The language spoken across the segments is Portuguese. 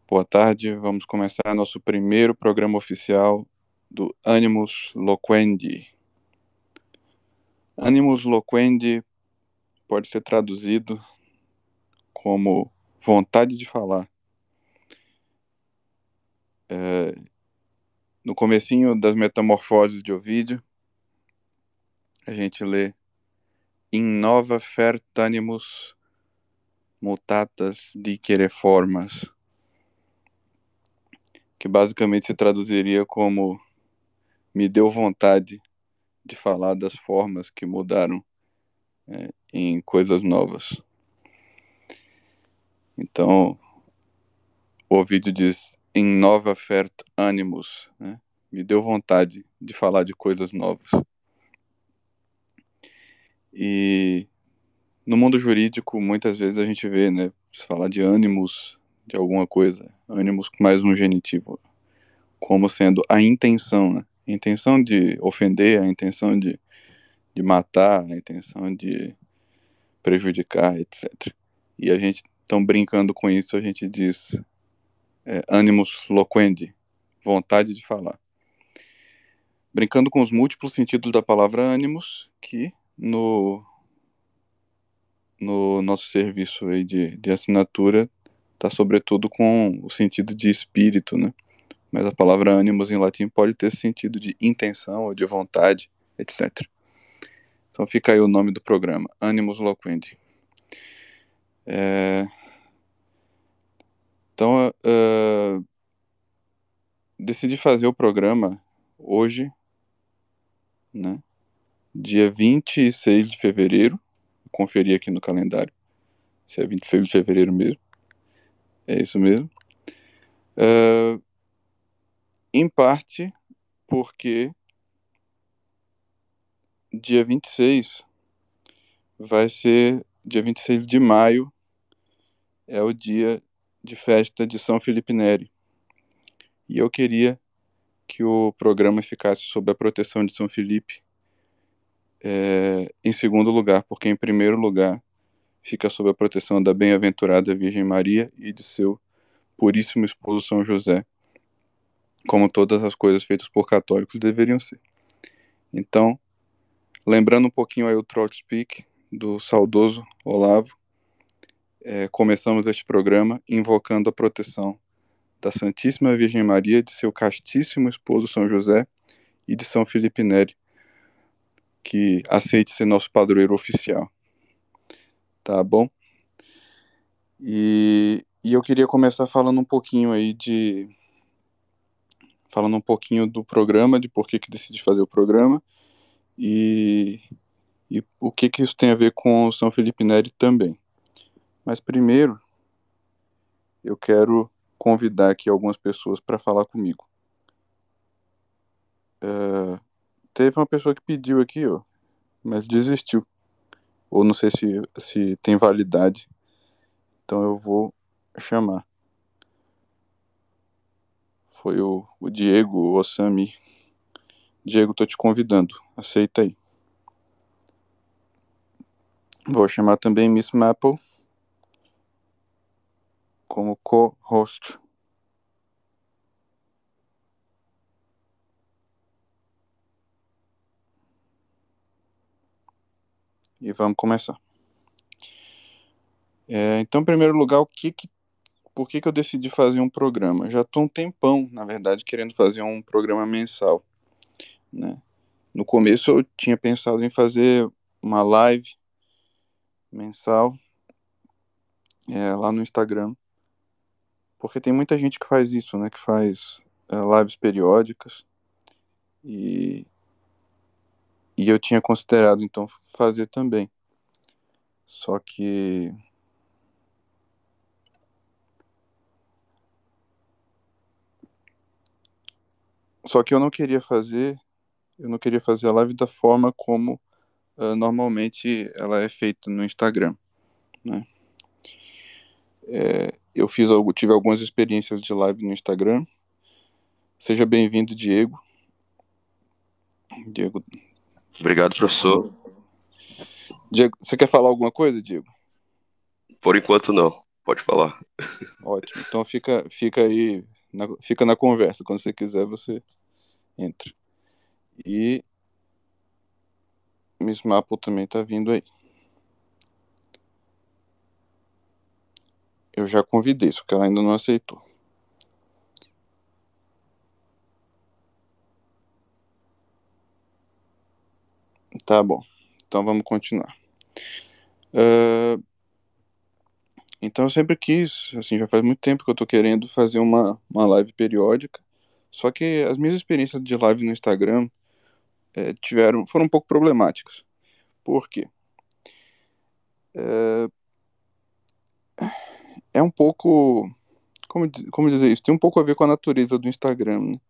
Boa tarde, vamos começar nosso primeiro programa oficial do Animus Loquendi. Animus Loquendi pode ser traduzido como vontade de falar. No comecinho das Metamorfoses de Ovídio, a gente lê In nova fert animus mutatas dicere formas, que basicamente se traduziria como me deu vontade de falar das formas que mudaram em coisas novas. Então, o Ovídio diz in nova fert animus, né? Me deu vontade de falar de coisas novas. E no mundo jurídico, muitas vezes a gente vê, né, se falar de animus, de alguma coisa, animus com mais um genitivo, como sendo a intenção, né? A intenção de ofender, a intenção de matar, a intenção de prejudicar, etc. E a gente, então, brincando com isso, a gente diz animus loquendi, vontade de falar. Brincando com os múltiplos sentidos da palavra animus, que no nosso serviço aí de assinatura está sobretudo com o sentido de espírito, né? Mas a palavra animus em latim pode ter sentido de intenção ou de vontade, etc. Então fica aí o nome do programa, Animus Loquendi. Então, decidi fazer o programa hoje, né? Dia 26 de fevereiro. Conferi aqui no calendário se é 26 de fevereiro mesmo. É isso mesmo. Em parte porque dia 26 vai ser, dia 26 de maio, é o dia de festa de São Felipe Neri. E eu queria que o programa ficasse sob a proteção de São Felipe em segundo lugar, porque em primeiro lugar fica sob a proteção da bem-aventurada Virgem Maria e de seu puríssimo esposo São José, como todas as coisas feitas por católicos deveriam ser. Então, lembrando um pouquinho aí o Trout Speak do saudoso Olavo, começamos este programa invocando a proteção da Santíssima Virgem Maria, de seu castíssimo esposo São José e de São Felipe Neri, que aceite ser nosso padroeiro oficial. Tá bom? E eu queria começar falando um pouquinho aí falando um pouquinho do programa, de por que decidi fazer o programa e o que isso tem a ver com o São Felipe Neri também. Mas primeiro, eu quero convidar aqui algumas pessoas para falar comigo. Teve uma pessoa que pediu aqui, ó, mas desistiu. Ou não sei se tem validade. Então eu vou chamar. Foi o Diego Osami. Diego, tô te convidando. Aceita aí. Vou chamar também Miss Maple como co-host. E vamos começar. Então, em primeiro lugar, por que eu decidi fazer um programa? Já estou um tempão, na verdade, querendo fazer um programa mensal, né? No começo eu tinha pensado em fazer uma live mensal lá no Instagram, porque tem muita gente que faz isso, né? Que faz lives periódicas e eu tinha considerado então fazer também. Só que eu não queria fazer a live da forma como normalmente ela é feita no Instagram, né? Tive algumas experiências de live no Instagram. Seja bem-vindo, Diego. Diego, Obrigado, professor. Diego, você quer falar alguma coisa, Diego? Por enquanto, não. Pode falar. Ótimo. Então fica aí, fica na conversa. Quando você quiser, você entra. E Miss Marple também tá vindo aí. Eu já convidei, só que ela ainda não aceitou. Tá bom. Então vamos continuar. Então eu sempre quis, assim, já faz muito tempo que eu tô querendo fazer uma live periódica. Só que as minhas experiências de live no Instagram foram um pouco problemáticas. Por quê? É um pouco. Como dizer isso? Tem um pouco a ver com a natureza do Instagram, né?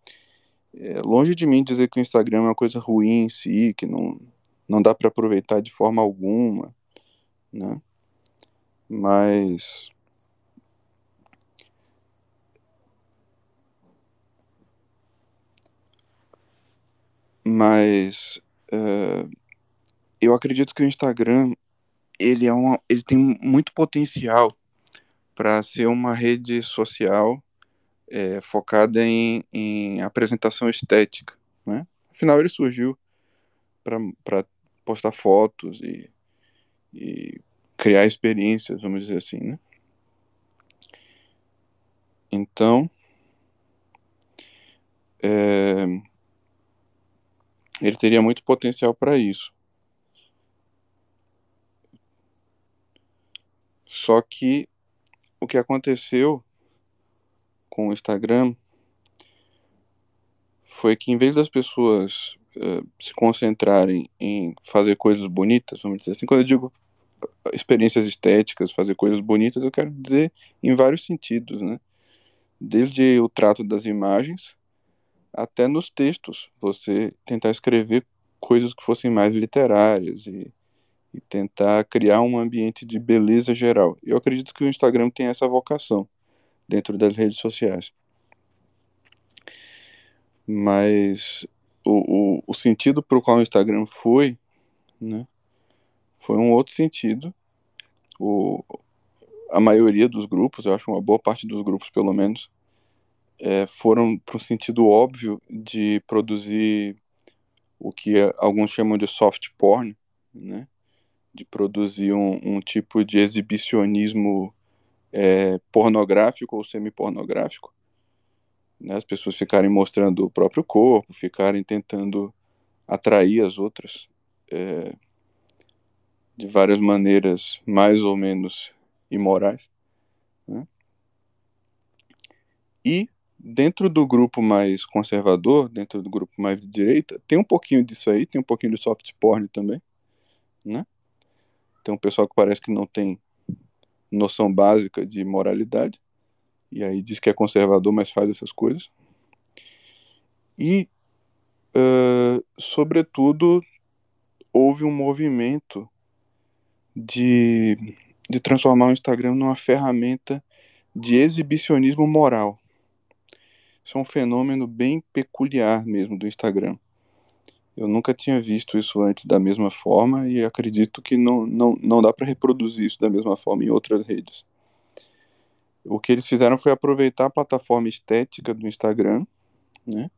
Longe de mim dizer que o Instagram é uma coisa ruim em si, que não dá para aproveitar de forma alguma, né? Mas. Mas. é, eu acredito que o Instagram ele tem muito potencial para ser uma rede social focada em apresentação estética, né? Afinal, ele surgiu para postar fotos e criar experiências, vamos dizer assim, né? Então, é, ele teria muito potencial para isso. Só que o que aconteceu com o Instagram foi que, em vez das pessoas se concentrarem em fazer coisas bonitas, vamos dizer assim, quando eu digo experiências estéticas, fazer coisas bonitas, eu quero dizer em vários sentidos, né? Desde o trato das imagens até nos textos, você tentar escrever coisas que fossem mais literárias e tentar criar um ambiente de beleza geral. Eu acredito que o Instagram tem essa vocação dentro das redes sociais. Mas o sentido para o qual o Instagram foi, né, foi um outro sentido. O, a maioria dos grupos, eu acho uma boa parte dos grupos, pelo menos, foram para o sentido óbvio de produzir o que alguns chamam de soft porn, né? De produzir um tipo de exibicionismo pornográfico ou semi-pornográfico, né? As pessoas ficarem mostrando o próprio corpo, ficarem tentando atrair as outras de várias maneiras mais ou menos imorais, né? E dentro do grupo mais conservador, dentro do grupo mais de direita, tem um pouquinho disso aí, tem um pouquinho de soft porn também, né? Tem um pessoal que parece que não tem noção básica de moralidade, e aí diz que é conservador, mas faz essas coisas. E, sobretudo, houve um movimento de, de transformar o Instagram numa ferramenta de exibicionismo moral. Isso é um fenômeno bem peculiar mesmo do Instagram. Eu nunca tinha visto isso antes da mesma forma e acredito que não dá para reproduzir isso da mesma forma em outras redes. O que eles fizeram foi aproveitar a plataforma estética do Instagram, né?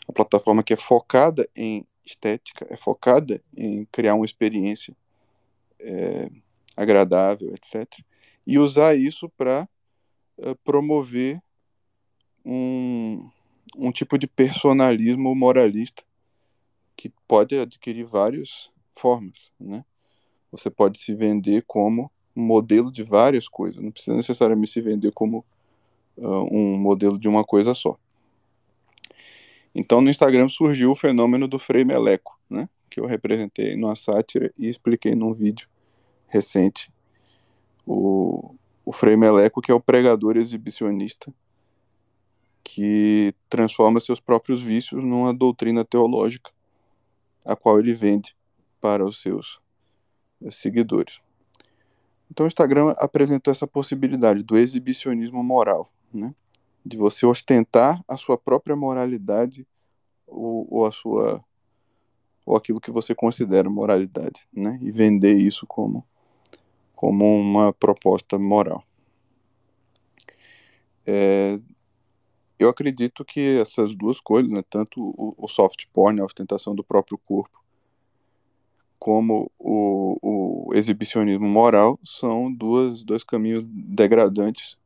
A plataforma que é focada em estética, é focada em criar uma experiência agradável, etc. E usar isso para promover um, um tipo de personalismo moralista que pode adquirir várias formas, né? Você pode se vender como um modelo de várias coisas, não precisa necessariamente se vender como um modelo de uma coisa só. Então, no Instagram surgiu o fenômeno do Frei Meleco, né? Que eu representei numa sátira e expliquei num vídeo recente. O Frei Meleco, que é o pregador exibicionista que transforma seus próprios vícios numa doutrina teológica, a qual ele vende para os seus seguidores. Então, o Instagram apresentou essa possibilidade do exibicionismo moral, né? De você ostentar a sua própria moralidade ou a sua ou aquilo que você considera moralidade, né? E vender isso como uma proposta moral. Eu acredito que essas duas coisas, né, tanto o soft porn, a ostentação do próprio corpo, como o exibicionismo moral, são dois caminhos degradantes,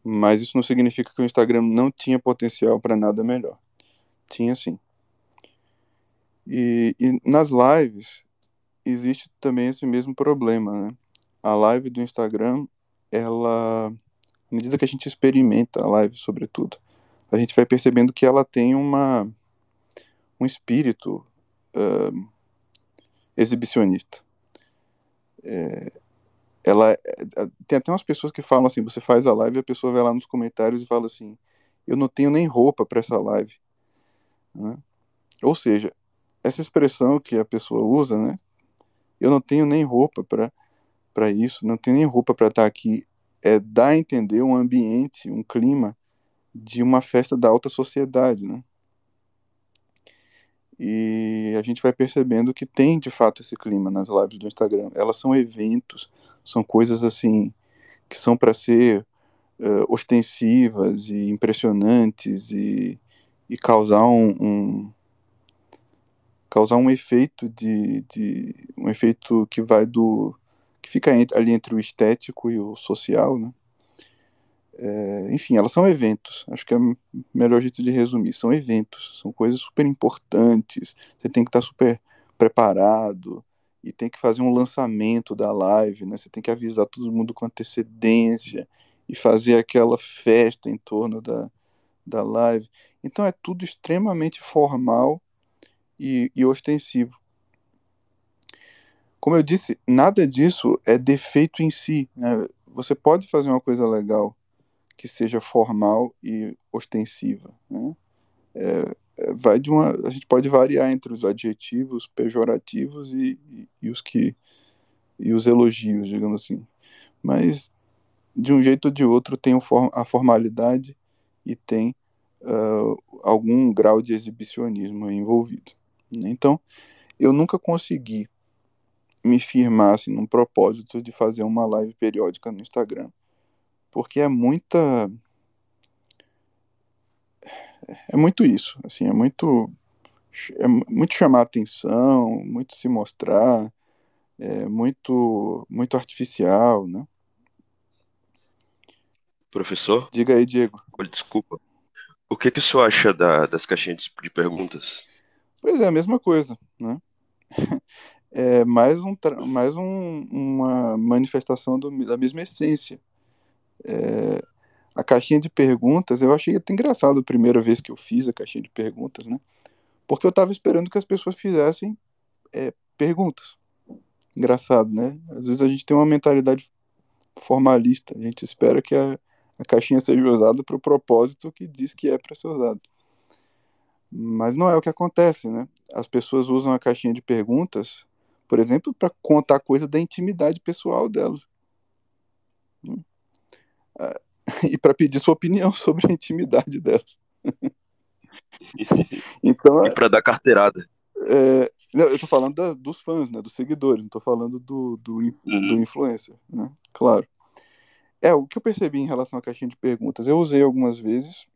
mas isso não significa que o Instagram não tinha potencial para nada melhor. Tinha sim. E nas lives existe também esse mesmo problema, né? A live do Instagram, ela, à medida que a gente experimenta a live, sobretudo, a gente vai percebendo que ela tem um espírito exibicionista. Tem até umas pessoas que falam assim, você faz a live e a pessoa vai lá nos comentários e fala assim, eu não tenho nem roupa para essa live, né? Ou seja, essa expressão que a pessoa usa, né? Eu não tenho nem roupa para isso, não tenho nem roupa para estar aqui, dá a entender um ambiente, um clima de uma festa da alta sociedade, né? E a gente vai percebendo que tem de fato esse clima nas lives do Instagram. Elas são eventos, são coisas assim que são para ser ostensivas e impressionantes e causar um efeito um efeito que vai do que fica ali entre o estético e o social, né? Enfim, elas são eventos. Acho que é o melhor jeito de resumir. São eventos, são coisas super importantes. Você tem que estar super preparado e tem que fazer um lançamento da live, né? Você tem que avisar todo mundo com antecedência e fazer aquela festa em torno da live. Então é tudo extremamente formal e ostensivo. Como eu disse, nada disso é defeito em si, né? Você pode fazer uma coisa legal que seja formal e ostensiva, né? Vai de uma, a gente pode variar entre os adjetivos pejorativos e os elogios, digamos assim. Mas de um jeito ou de outro tem a formalidade e tem algum grau de exibicionismo envolvido, né? Então, eu nunca consegui me firmar assim, num propósito de fazer uma live periódica no Instagram, porque é muito isso, assim, é muito chamar atenção, muito se mostrar, muito artificial, né? Professor, Diga aí, Diego. olha, desculpa. O que que o senhor acha das caixinhas de perguntas? Pois é, a mesma coisa, né? É uma manifestação da mesma essência. A caixinha de perguntas, eu achei até engraçado a primeira vez que eu fiz a caixinha de perguntas, né? Porque eu estava esperando que as pessoas fizessem perguntas. Engraçado, né? Às vezes a gente tem uma mentalidade formalista, a gente espera que a caixinha seja usada para o propósito que diz que é para ser usada. Mas não é o que acontece, né? As pessoas usam a caixinha de perguntas, por exemplo, para contar coisa da intimidade pessoal delas, né? Ah, e para pedir sua opinião sobre a intimidade delas. Então, E para dar carteirada. não, eu tô falando dos fãs, né, dos seguidores, não tô falando do Uhum. influencer, né? Claro. O que eu percebi em relação à caixinha de perguntas, eu usei algumas vezes,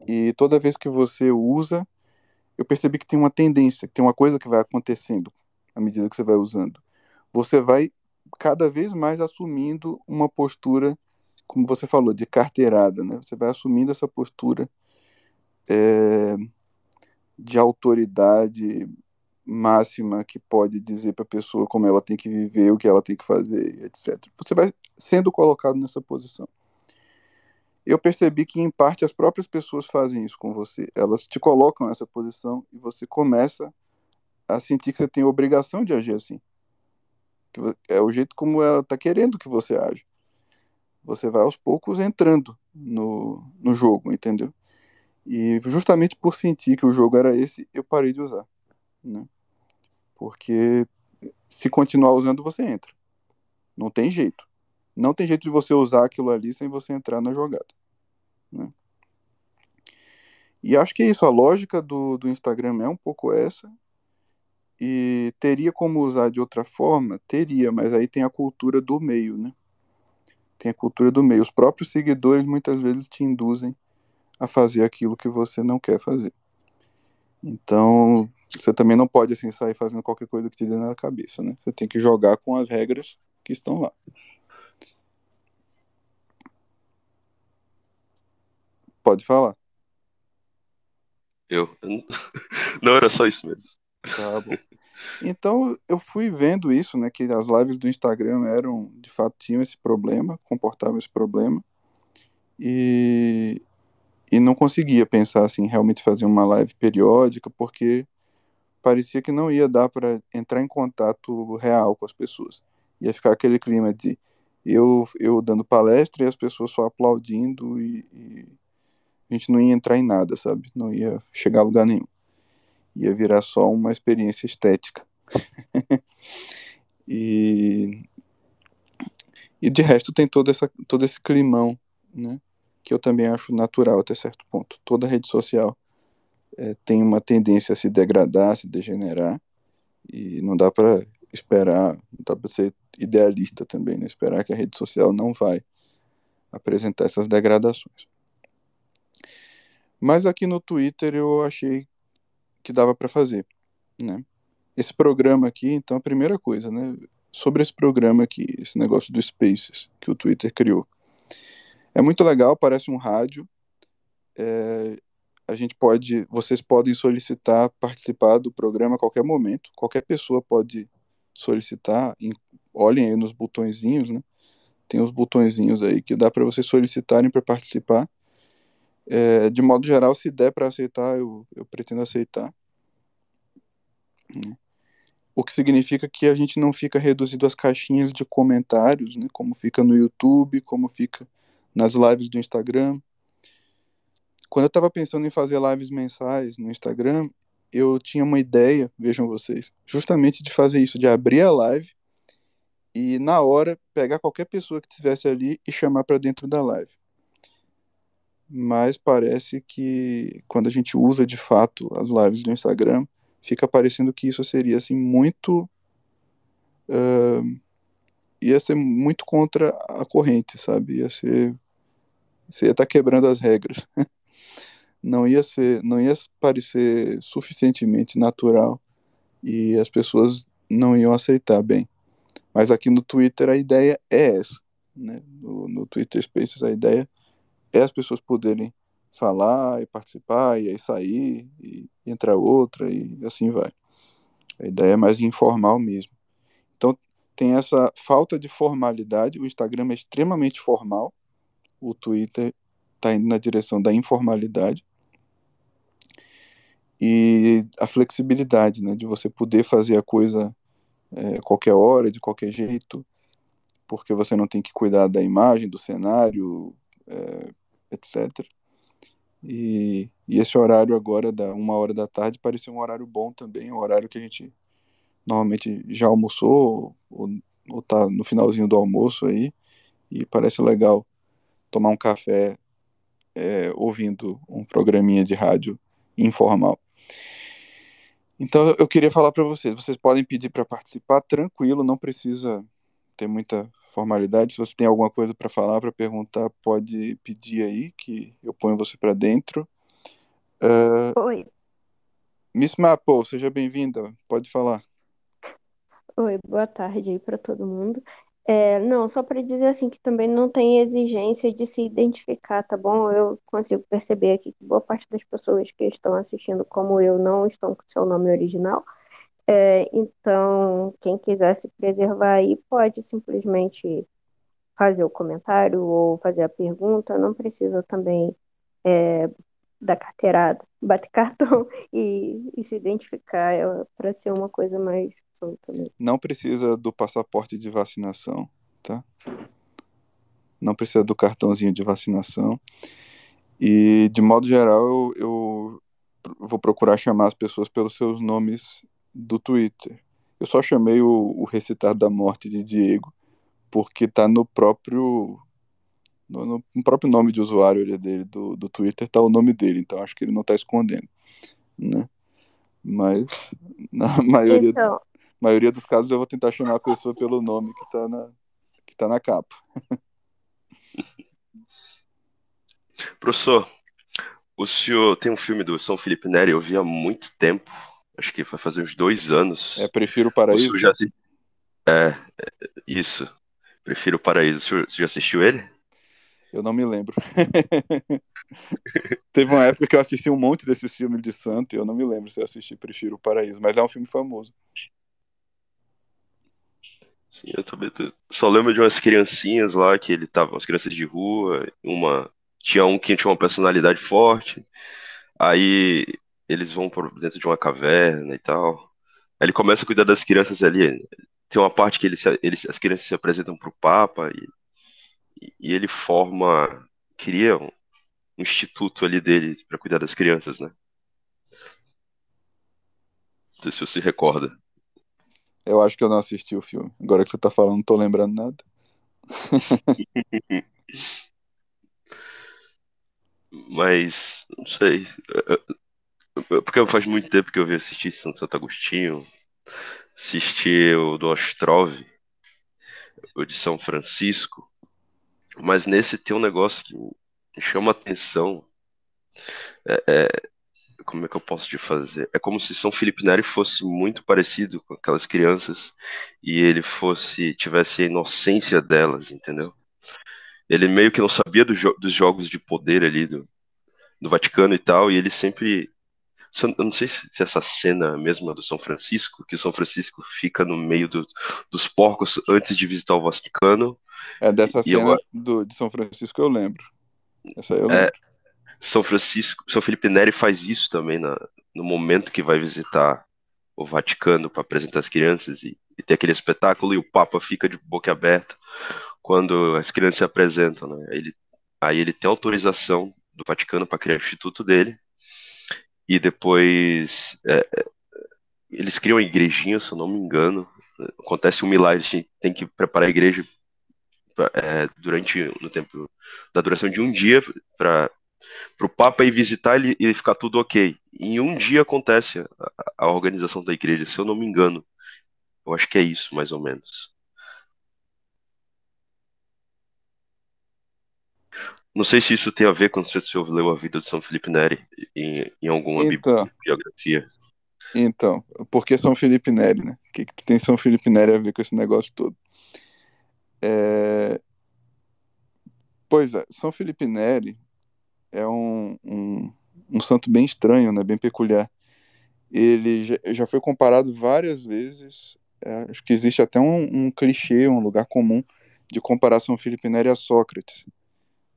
e toda vez que você usa, eu percebi que tem uma tendência, que tem uma coisa que vai acontecendo à medida que você vai usando. Você vai cada vez mais assumindo uma postura, como você falou, de carteirada, né? Você vai assumindo essa postura de autoridade máxima que pode dizer para a pessoa como ela tem que viver, o que ela tem que fazer, etc. Você vai sendo colocado nessa posição. Eu percebi que, em parte, as próprias pessoas fazem isso com você. Elas te colocam nessa posição e você começa a sentir que você tem a obrigação de agir assim. É o jeito como ela está querendo que você age. Você vai aos poucos entrando no jogo, entendeu? E justamente por sentir que o jogo era esse, eu parei de usar, né? Porque se continuar usando, você entra. Não tem jeito. Não tem jeito de você usar aquilo ali sem você entrar na jogada, né? E acho que é isso. A lógica do Instagram é um pouco essa. E teria como usar de outra forma? Teria, mas aí tem a cultura do meio, né? tem a cultura do meio. Os próprios seguidores muitas vezes te induzem a fazer aquilo que você não quer fazer. Então, você também não pode assim sair fazendo qualquer coisa que te dê na cabeça, né? Você tem que jogar com as regras que estão lá. Pode falar. Eu. Não era só isso mesmo. Tá bom. Então, eu fui vendo isso, né, que as lives do Instagram eram, de fato, tinham esse problema, comportavam esse problema, e, e não conseguia pensar assim, realmente fazer uma live periódica, porque parecia que não ia dar para entrar em contato real com as pessoas. Ia ficar aquele clima de eu dando palestra e as pessoas só aplaudindo e a gente não ia entrar em nada, sabe? Não ia chegar a lugar nenhum. Ia virar só uma experiência estética. E, e de resto tem todo esse climão, né? Que eu também acho natural até certo ponto. Toda rede social tem uma tendência a se degradar, a se degenerar, e não dá para esperar, não dá para ser idealista também, né? Esperar que a rede social não vai apresentar essas degradações. Mas aqui no Twitter eu achei que dava para fazer, né? Esse programa aqui, então, a primeira coisa, né? Sobre esse programa aqui, esse negócio do Spaces que o Twitter criou. É muito legal, parece um rádio. A gente pode, vocês podem solicitar participar do programa a qualquer momento. Qualquer pessoa pode solicitar. Olhem aí nos botõezinhos, né? Tem os botõezinhos aí que dá para vocês solicitarem para participar. De modo geral, se der para aceitar, eu pretendo aceitar, né? O que significa que a gente não fica reduzido às caixinhas de comentários, né? Como fica no YouTube, como fica nas lives do Instagram. Quando eu estava pensando em fazer lives mensais no Instagram, eu tinha uma ideia, vejam vocês, justamente de fazer isso, de abrir a live e na hora pegar qualquer pessoa que estivesse ali e chamar para dentro da live. Mas parece que quando a gente usa de fato as lives do Instagram, fica parecendo que isso seria assim muito ia ser muito contra a corrente, sabe? Você ia estar quebrando as regras. Não ia parecer suficientemente natural e as pessoas não iam aceitar bem. Mas aqui no Twitter a ideia é essa, né? No Twitter Spaces a ideia é as pessoas poderem falar e participar e aí sair e entrar outra e assim vai. A ideia é mais informal mesmo. Então tem essa falta de formalidade, o Instagram é extremamente formal, o Twitter está indo na direção da informalidade e a flexibilidade, né, de você poder fazer a coisa a qualquer hora, de qualquer jeito, porque você não tem que cuidar da imagem, do cenário, etc. E esse horário agora, da 1 hora da tarde, parecia um horário bom também, um horário que a gente normalmente já almoçou ou tá no finalzinho do almoço aí, e parece legal tomar um café ouvindo um programinha de rádio informal. Então eu queria falar para vocês podem pedir para participar tranquilo, não precisa ter muita formalidade. Se você tem alguma coisa para falar, para perguntar, pode pedir aí que eu ponho você para dentro. Oi, Miss Maple, seja bem-vinda, pode falar. oi, boa tarde aí para todo mundo. Não, só para dizer assim que também não tem exigência de se identificar, tá bom? Eu consigo perceber aqui que boa parte das pessoas que estão assistindo, como eu, não estão com seu nome original. Então, quem quiser se preservar aí pode simplesmente fazer o comentário ou fazer a pergunta, não precisa também dar carteirada, bater cartão e se identificar para ser uma coisa mais solta mesmo. Não precisa do passaporte de vacinação, tá? Não precisa do cartãozinho de vacinação. E, de modo geral, eu vou procurar chamar as pessoas pelos seus nomes do Twitter. Eu só chamei o Recitar da Morte de Diego, porque tá no próprio nome de usuário dele, do Twitter, tá o nome dele, então acho que ele não tá escondendo, né? Mas, na Então, maioria dos casos, eu vou tentar chamar a pessoa pelo nome que tá na capa. Professor, o senhor tem um filme do São Felipe Neri, eu vi há muito tempo, acho que vai fazer uns 2 anos. Prefiro o O senhor Paraíso? já assistiu? É, isso. Prefiro o Paraíso. Você já assistiu ele? Eu não me lembro. Teve uma época que eu assisti um monte desses filmes de santo e eu não me lembro se eu assisti Prefiro o Paraíso, mas é um filme famoso. Sim, eu também só lembro de umas criancinhas lá que ele tava, umas crianças de rua, tinha um que tinha uma personalidade forte. Aí eles vão por dentro de uma caverna e tal. Aí ele começa a cuidar das crianças ali. Tem uma parte que as crianças se apresentam pro Papa e ele cria um instituto ali dele para cuidar das crianças, né? Não sei se você se recorda. Eu acho que eu não assisti o filme. Agora que você tá falando, não tô lembrando nada. Mas, não sei. Porque faz muito tempo que eu vi assistir Santo Agostinho, assisti o do Ostrov, o de São Francisco. Mas nesse tem um negócio que me chama a atenção. Como é que eu posso te fazer? É como se São Felipe Neri fosse muito parecido com aquelas crianças e ele tivesse a inocência delas, entendeu? Ele meio que não sabia dos jogos de poder ali do Vaticano e tal, e ele sempre. Eu não sei se essa cena mesma do São Francisco, que o São Francisco fica no meio dos porcos antes de visitar o Vaticano, Dessa e eu, cena de São Francisco eu lembro. Essa aí eu é, lembro. São Felipe Neri faz isso também no momento que vai visitar o Vaticano para apresentar as crianças e ter aquele espetáculo e o Papa fica de boca aberta quando as crianças se apresentam, né? Aí ele tem autorização do Vaticano para criar o instituto dele e depois eles criam a igrejinha, se eu não me engano. Acontece um milagre, a gente tem que preparar a igreja durante no tempo da duração de um dia para o Papa ir visitar e ficar tudo ok. Em um dia acontece a organização da igreja, se eu não me engano. Eu acho que é isso, mais ou menos. Não sei se isso tem a ver com se você leu a vida de São Felipe Neri em alguma Então, biografia. então, por que São Felipe Neri, né? O que tem São Felipe Neri a ver com esse negócio todo? É, Pois é, São Felipe Neri é um santo bem estranho, né? Bem peculiar. Ele já foi comparado várias vezes. Acho que existe até um clichê, um lugar comum de comparar São Felipe Neri a Sócrates,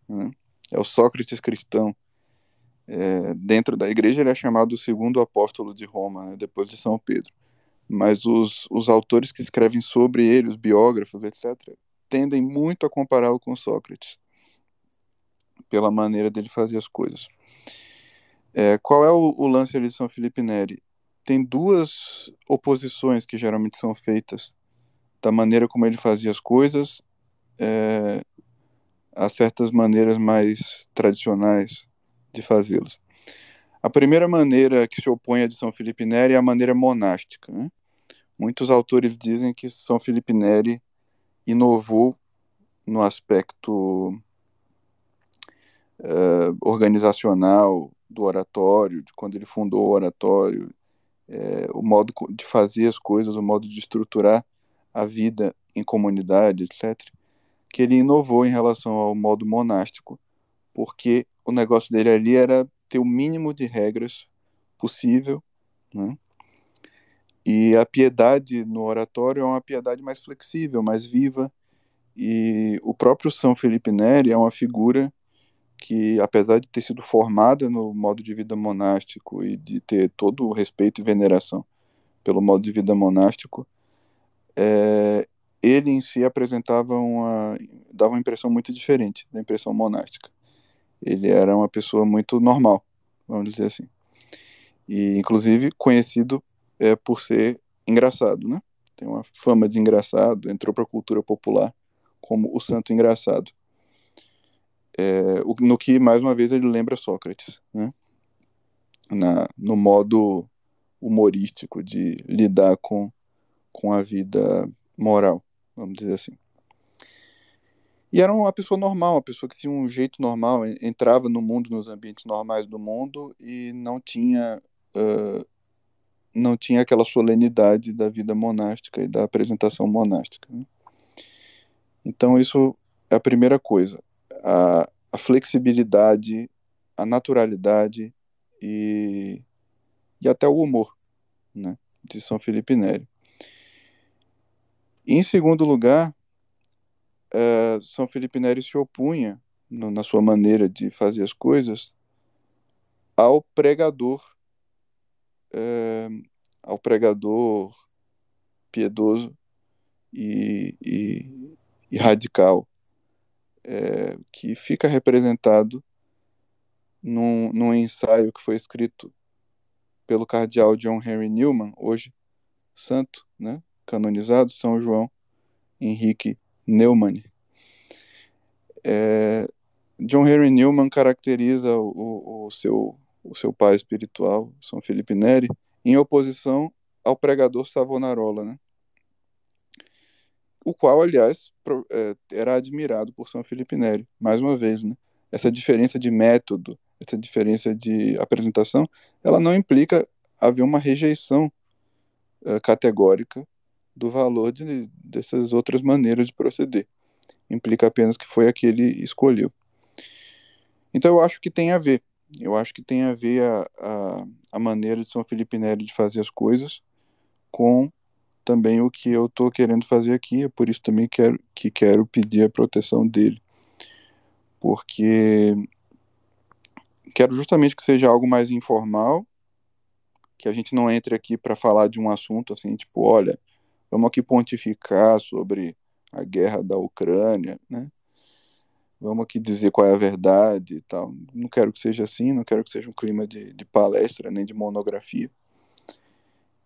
né? É o Sócrates cristão. Dentro da igreja ele é chamado o segundo apóstolo de Roma, né, depois de São Pedro. Mas os autores que escrevem sobre ele, os biógrafos, etc., tendem muito a compará-lo com Sócrates, pela maneira dele fazer as coisas. Qual é o lance ali de São Felipe Neri? Tem duas oposições que geralmente são feitas da maneira como ele fazia as coisas é, a certas maneiras mais tradicionais de fazê-las. A primeira maneira que se opõe à de São Felipe Neri é a maneira monástica, né? Muitos autores dizem que São Felipe Neri inovou no aspecto organizacional do oratório, de quando ele fundou o oratório, o modo de fazer as coisas, o modo de estruturar a vida em comunidade, etc., que ele inovou em relação ao modo monástico, porque o negócio dele ali era ter o mínimo de regras possível, né? E a piedade no oratório é uma piedade mais flexível, mais viva, e o próprio São Felipe Neri é uma figura que, apesar de ter sido formada no modo de vida monástico e de ter todo o respeito e veneração pelo modo de vida monástico, é, ele em si dava uma impressão muito diferente da impressão monástica. Ele era uma pessoa muito normal, vamos dizer assim. E, inclusive, conhecido por ser engraçado, né? Tem uma fama de engraçado, entrou para a cultura popular como o santo engraçado. No que, mais uma vez, ele lembra Sócrates, né? No modo humorístico de lidar com a vida moral, vamos dizer assim. E era uma pessoa normal, uma pessoa que tinha um jeito normal, entrava no mundo, nos ambientes normais do mundo e não tinha aquela solenidade da vida monástica e da apresentação monástica, né? Então isso é a primeira coisa, a flexibilidade, a naturalidade e, e até o humor, né, de São Felipe Neri. Em segundo lugar, São Felipe Neri se opunha, na sua maneira de fazer as coisas, ao pregador, é, ao pregador piedoso e radical, que fica representado num ensaio que foi escrito pelo cardeal John Henry Newman, hoje santo, né, canonizado, São João Henrique Neumann. John Henry Newman caracteriza o seu pai espiritual, São Felipe Neri, em oposição ao pregador Savonarola, né? O qual, aliás, era admirado por São Felipe Neri, mais uma vez, né? Essa diferença de método, essa diferença de apresentação, ela não implica haver uma rejeição categórica do valor dessas outras maneiras de proceder. Implica apenas que foi a que ele escolheu. Então eu acho que tem a ver. Eu acho que tem a ver a maneira de São Felipe Neri de fazer as coisas com também o que eu estou querendo fazer aqui. É por isso também quero pedir a proteção dele. Porque quero justamente que seja algo mais informal, que a gente não entre aqui para falar de um assunto assim, tipo, olha, vamos aqui pontificar sobre a guerra da Ucrânia, né? Vamos aqui dizer qual é a verdade e tal. Não quero que seja assim, não quero que seja um clima de palestra, nem de monografia.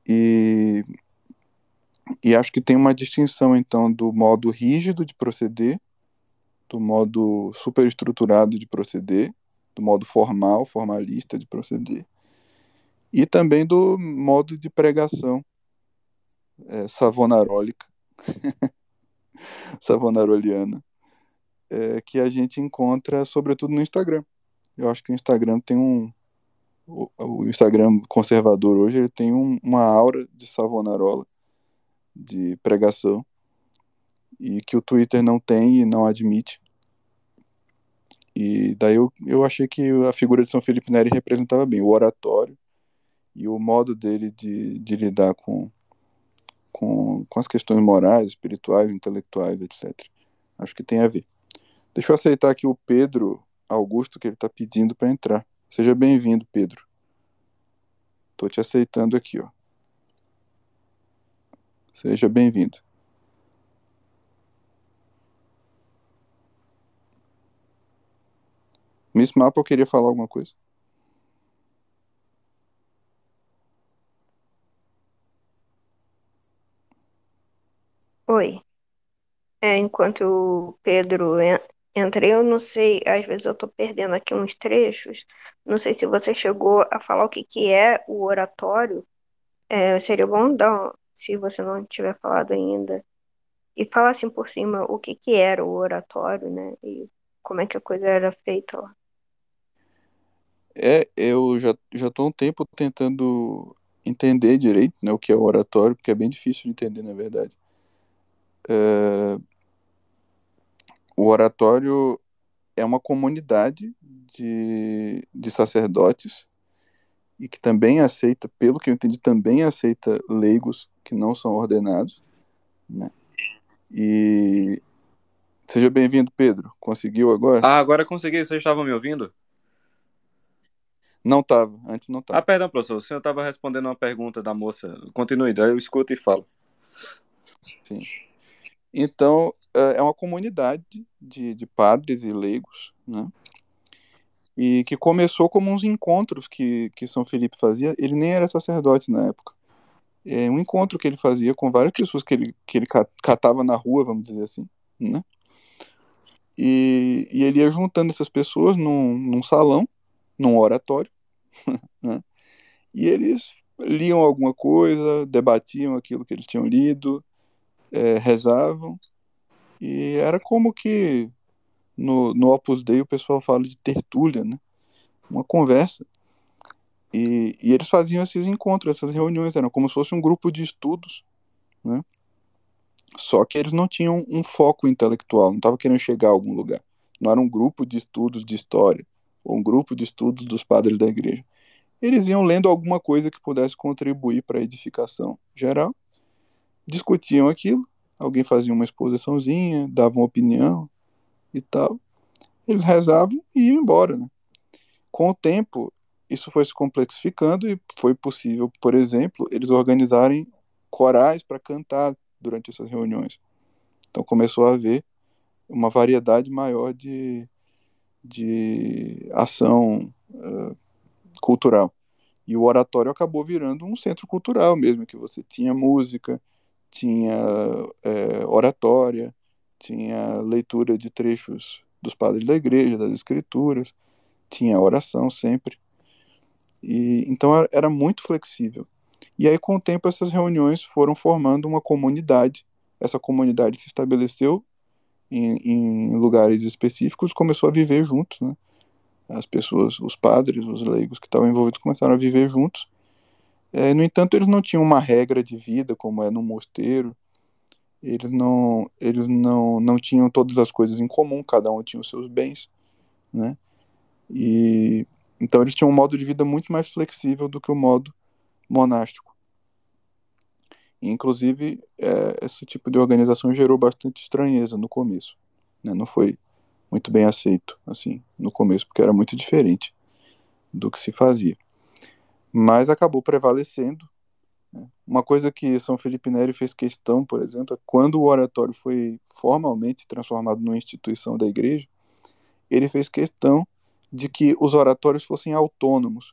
E acho que tem uma distinção, então, do modo rígido de proceder, do modo superestruturado de proceder, do modo formal, formalista de proceder, e também do modo de pregação savonarólica, savonaroliana, que a gente encontra, sobretudo, no Instagram. Eu acho que o Instagram tem o Instagram conservador hoje, ele tem uma aura de Savonarola, de pregação, e que o Twitter não tem e não admite. E daí eu achei que a figura de São Felipe Neri representava bem o oratório e o modo dele de lidar com as questões morais, espirituais, intelectuais, etc. Acho que tem a ver. Deixa eu aceitar aqui o Pedro Augusto, que ele está pedindo para entrar. Seja bem-vindo, Pedro. Estou te aceitando aqui, ó. Seja bem-vindo. Miss Mapa, eu queria falar alguma coisa. Oi. Enquanto o Pedro entra, eu não sei, às vezes eu tô perdendo aqui uns trechos. Não sei se você chegou a falar o que que é o oratório. Seria bom se você não tiver falado ainda, e falar assim por cima o que que era o oratório, né? E como é que a coisa era feita lá. Eu já estou um tempo tentando entender direito, né, o que é o oratório, porque é bem difícil de entender, na verdade. O oratório é uma comunidade de sacerdotes e que também aceita, pelo que eu entendi, também aceita leigos que não são ordenados, né? E seja bem-vindo, Pedro. Conseguiu agora? Ah, agora consegui. Vocês estavam me ouvindo? Não estava, antes não Ah, estava. perdão, professor. O senhor estava respondendo uma pergunta da moça. Continue, daí eu escuto e falo. Sim. Então, é uma comunidade de padres e leigos, né? E que começou como uns encontros que São Felipe fazia. Ele nem era sacerdote na época. É um encontro que ele fazia com várias pessoas que ele catava na rua, vamos dizer assim, né? E ele ia juntando essas pessoas num salão, num oratório, né? E eles liam alguma coisa, debatiam aquilo que eles tinham lido, rezavam, e era como que no Opus Dei o pessoal fala de tertúlia, né? Uma conversa. E eles faziam esses encontros, essas reuniões, eram como se fosse um grupo de estudos, né? Só que eles não tinham um foco intelectual, não estavam querendo chegar a algum lugar. Não era um grupo de estudos de história, ou um grupo de estudos dos padres da igreja. Eles iam lendo alguma coisa que pudesse contribuir para a edificação geral, discutiam aquilo, alguém fazia uma exposiçãozinha, dava uma opinião e tal. Eles rezavam e iam embora, né? Com o tempo, isso foi se complexificando e foi possível, por exemplo, eles organizarem corais para cantar durante essas reuniões. Então começou a haver uma variedade maior de ação cultural. E o oratório acabou virando um centro cultural mesmo, que você tinha música, tinha oratória, tinha leitura de trechos dos padres da igreja, das escrituras, tinha oração sempre. E então era muito flexível. E aí, com o tempo, essas reuniões foram formando uma comunidade. Essa comunidade se estabeleceu em lugares específicos, começou a viver juntos, né? As pessoas, os padres, os leigos que estavam envolvidos começaram a viver juntos. No entanto, eles não tinham uma regra de vida como é no mosteiro. Eles não tinham todas as coisas em comum, cada um tinha os seus bens, né? E então eles tinham um modo de vida muito mais flexível do que o modo monástico. E, inclusive, esse tipo de organização gerou bastante estranheza no começo, né? Não foi muito bem aceito, assim, no começo, porque era muito diferente do que se fazia. Mas acabou prevalecendo, né? Uma coisa que São Felipe Neri fez questão, por exemplo, é quando o oratório foi formalmente transformado numa instituição da igreja, ele fez questão de que os oratórios fossem autônomos.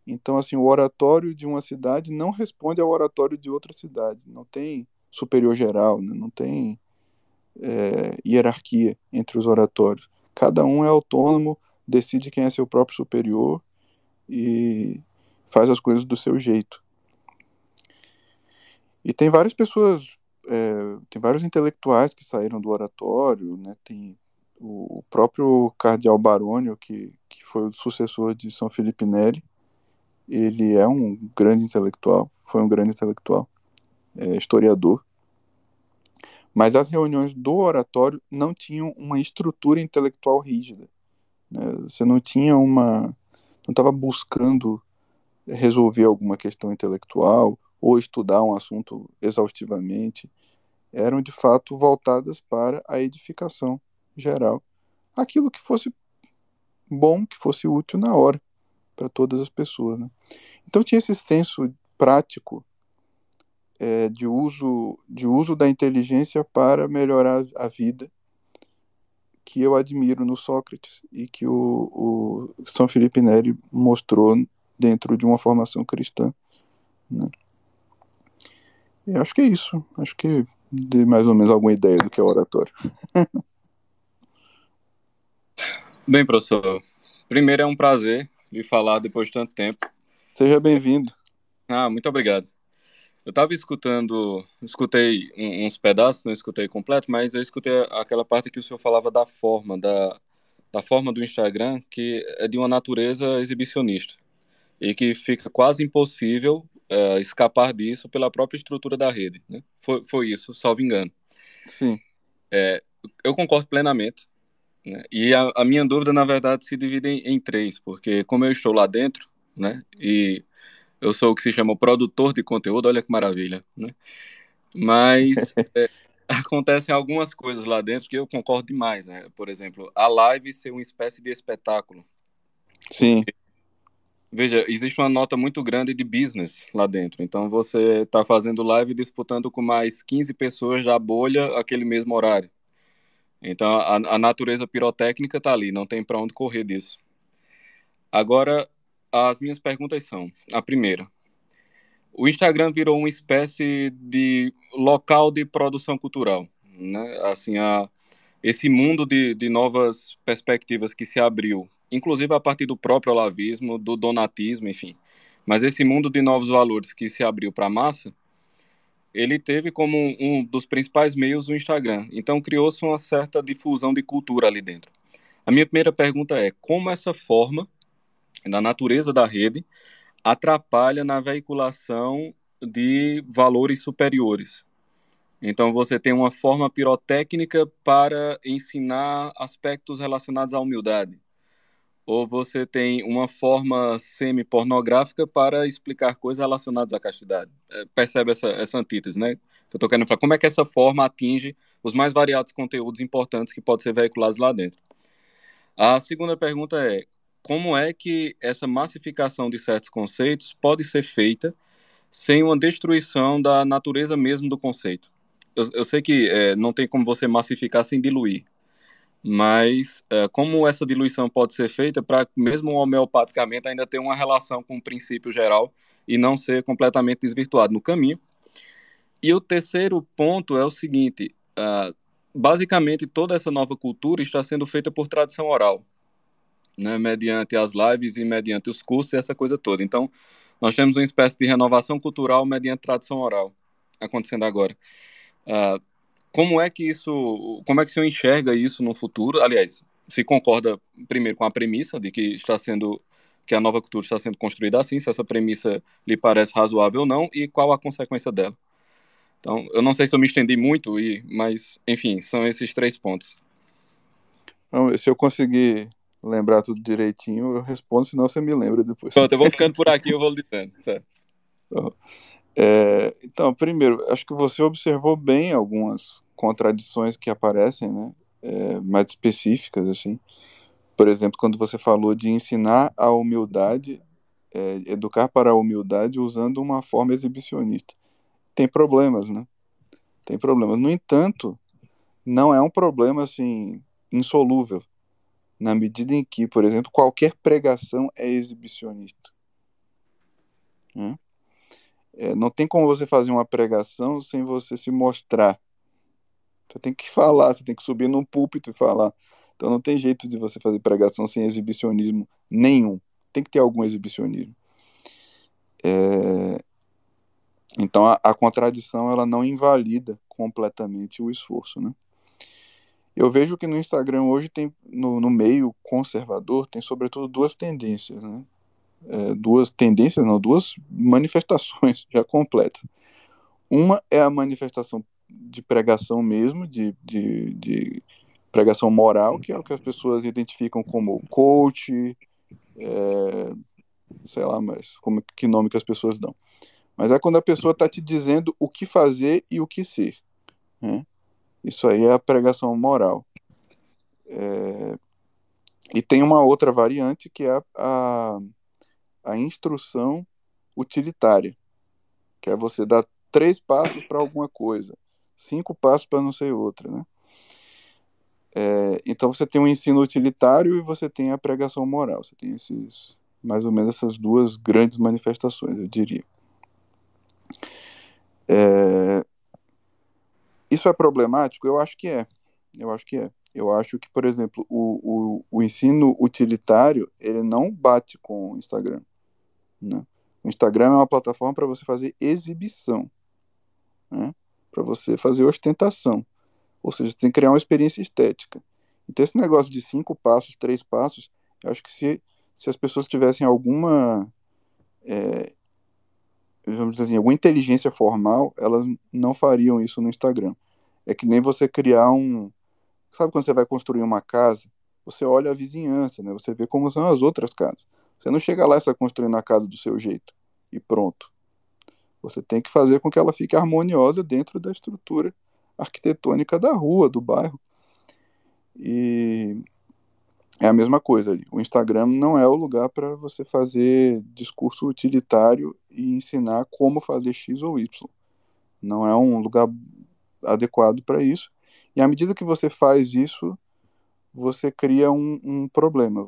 Então, assim, o oratório de uma cidade não responde ao oratório de outra cidade. Não tem superior geral, né? Não tem hierarquia entre os oratórios. Cada um é autônomo, decide quem é seu próprio superior e faz as coisas do seu jeito. E tem várias pessoas, tem vários intelectuais que saíram do oratório, né? Tem o próprio cardeal Barônio, que foi o sucessor de São Felipe Neri. Ele é um grande intelectual, foi um grande intelectual, historiador. Mas as reuniões do oratório não tinham uma estrutura intelectual rígida, né? Você não tinha não estava buscando resolver alguma questão intelectual ou estudar um assunto exaustivamente. Eram de fato voltadas para a edificação geral, aquilo que fosse bom, que fosse útil na hora para todas as pessoas, né? Então tinha esse senso prático de uso da inteligência para melhorar a vida, que eu admiro no Sócrates e que o São Felipe Neri mostrou dentro de uma formação cristã, né? E acho que é isso. Acho que dei mais ou menos alguma ideia do que é oratório. Bem, professor, primeiro é um prazer lhe falar depois de tanto tempo. Seja bem-vindo. Muito obrigado. Eu estava escutei uns pedaços, não escutei completo, mas eu escutei aquela parte que o senhor falava da forma do Instagram, que é de uma natureza exibicionista e que fica quase impossível escapar disso pela própria estrutura da rede, né? Foi isso, salvo engano. Sim. Eu concordo plenamente, né? E a minha dúvida, na verdade, se divide em três, porque como eu estou lá dentro, né, e eu sou o que se chama o produtor de conteúdo, olha que maravilha, né? Mas acontecem algumas coisas lá dentro que eu concordo demais, né? Por exemplo, a live ser uma espécie de espetáculo. Sim. Veja, existe uma nota muito grande de business lá dentro. Então você está fazendo live disputando com mais 15 pessoas da bolha aquele mesmo horário. Então a natureza pirotécnica está ali, não tem para onde correr disso. Agora, as minhas perguntas são: a primeira, o Instagram virou uma espécie de local de produção cultural, né? Assim, esse mundo de novas perspectivas que se abriu, inclusive a partir do próprio olavismo, do donatismo, enfim. Mas esse mundo de novos valores que se abriu para a massa, ele teve como um dos principais meios o Instagram. Então criou-se uma certa difusão de cultura ali dentro. A minha primeira pergunta é: como essa forma, da natureza da rede, atrapalha na veiculação de valores superiores? Então, você tem uma forma pirotécnica para ensinar aspectos relacionados à humildade. Ou você tem uma forma semi-pornográfica para explicar coisas relacionadas à castidade. Percebe essa antítese, né? Que eu estou querendo falar. Como é que essa forma atinge os mais variados conteúdos importantes que podem ser veiculados lá dentro? A segunda pergunta é: como é que essa massificação de certos conceitos pode ser feita sem uma destruição da natureza mesmo do conceito? Eu sei que não tem como você massificar sem diluir, mas como essa diluição pode ser feita para, mesmo homeopaticamente, ainda ter uma relação com o princípio geral e não ser completamente desvirtuado no caminho? E o terceiro ponto é o seguinte: basicamente toda essa nova cultura está sendo feita por tradição oral, né, mediante as lives e mediante os cursos e essa coisa toda. Então, nós temos uma espécie de renovação cultural mediante tradição oral acontecendo agora. Uh, como é que o senhor enxerga isso no futuro? Aliás, se concorda primeiro com a premissa de que a nova cultura está sendo construída assim, se essa premissa lhe parece razoável ou não, e qual a consequência dela? Então, eu não sei se eu me estendi muito, mas, enfim, são esses 3 pontos. Então, se eu conseguir lembrar tudo direitinho, eu respondo, senão você me lembra depois. Pronto, eu vou ficando por aqui, eu vou lhe dizendo, certo? Então, primeiro, acho que você observou bem algumas contradições que aparecem, né? Mais específicas, assim. Por exemplo, quando você falou de ensinar a humildade, educar para a humildade usando uma forma exibicionista. Tem problemas, né? Tem problemas. No entanto, não é um problema, assim, insolúvel, na medida em que, por exemplo, qualquer pregação é exibicionista, né? Não tem como você fazer uma pregação sem você se mostrar. Você tem que falar, você tem que subir num púlpito e falar. Então não tem jeito de você fazer pregação sem exibicionismo nenhum. Tem que ter algum exibicionismo. Então a contradição ela não invalida completamente o esforço, né? Eu vejo que no Instagram hoje tem, no meio conservador, tem sobretudo duas tendências, né? Duas manifestações já completas. Uma é a manifestação de pregação mesmo, de pregação moral, que é o que as pessoas identificam como coach, sei lá mais, que nome que as pessoas dão. Mas é quando a pessoa está te dizendo o que fazer e o que ser, né? Isso aí é a pregação moral. E tem uma outra variante que é a instrução utilitária, que é você dar 3 passos para alguma coisa, 5 passos para não sei outra, né? Então você tem um ensino utilitário e você tem a pregação moral. Você tem mais ou menos essas duas grandes manifestações, eu diria. Isso é problemático? Eu acho que é. Eu acho que, por exemplo, o ensino utilitário, ele não bate com o Instagram, né? O Instagram é uma plataforma para você fazer exibição, né? Para você fazer ostentação. Ou seja, você tem que criar uma experiência estética. Então, esse negócio de 5 passos, 3 passos, eu acho que se as pessoas tivessem alguma, vamos dizer assim, alguma inteligência formal, elas não fariam isso no Instagram. É que nem você criar Sabe quando você vai construir uma casa, você olha a vizinhança, né? Você vê como são as outras casas. Você não chega lá e está construindo a casa do seu jeito e pronto. Você tem que fazer com que ela fique harmoniosa dentro da estrutura arquitetônica da rua, do bairro. E é a mesma coisa ali. O Instagram não é o lugar para você fazer discurso utilitário e ensinar como fazer X ou Y. Não é um lugar adequado para isso. E à medida que você faz isso, você cria um problema.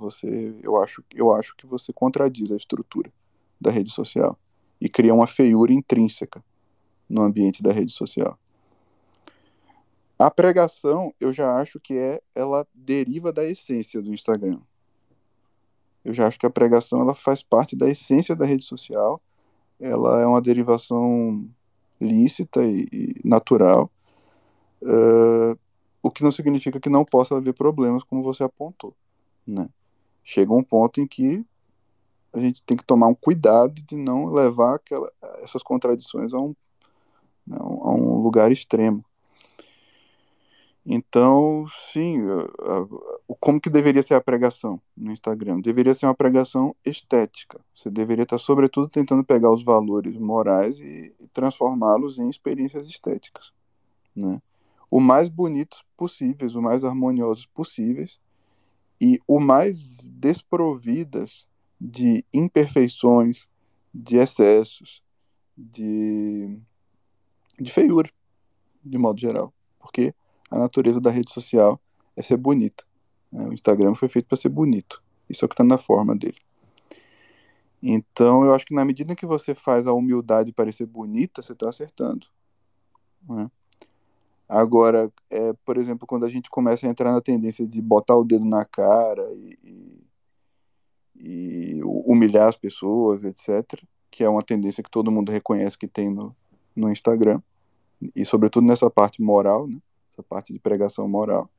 Eu acho que você contradiz a estrutura da rede social e cria uma feiura intrínseca no ambiente da rede social. A pregação, eu já acho que ela deriva da essência do Instagram. Eu já acho que a pregação ela faz parte da essência da rede social. Ela é uma derivação lícita e natural, o que não significa que não possa haver problemas, como você apontou. né? Chega um ponto em que a gente tem que tomar um cuidado de não levar essas contradições a um lugar extremo. Então, sim, como que deveria ser a pregação no Instagram? Deveria ser uma pregação estética. Você deveria estar, sobretudo, tentando pegar os valores morais e transformá-los em experiências estéticas, né? O mais bonitos possíveis, o mais harmoniosos possíveis e o mais desprovidas de imperfeições, de excessos, de feiura, de modo geral. Porque a natureza da rede social é ser bonita, né? O Instagram foi feito para ser bonito. Isso é o que está na forma dele. Então, eu acho que na medida que você faz a humildade parecer bonita, você está acertando, né? Agora, por exemplo, quando a gente começa a entrar na tendência de botar o dedo na cara e humilhar as pessoas, etc., que é uma tendência que todo mundo reconhece que tem no Instagram, e sobretudo nessa parte moral, né? Essa parte de pregação moral,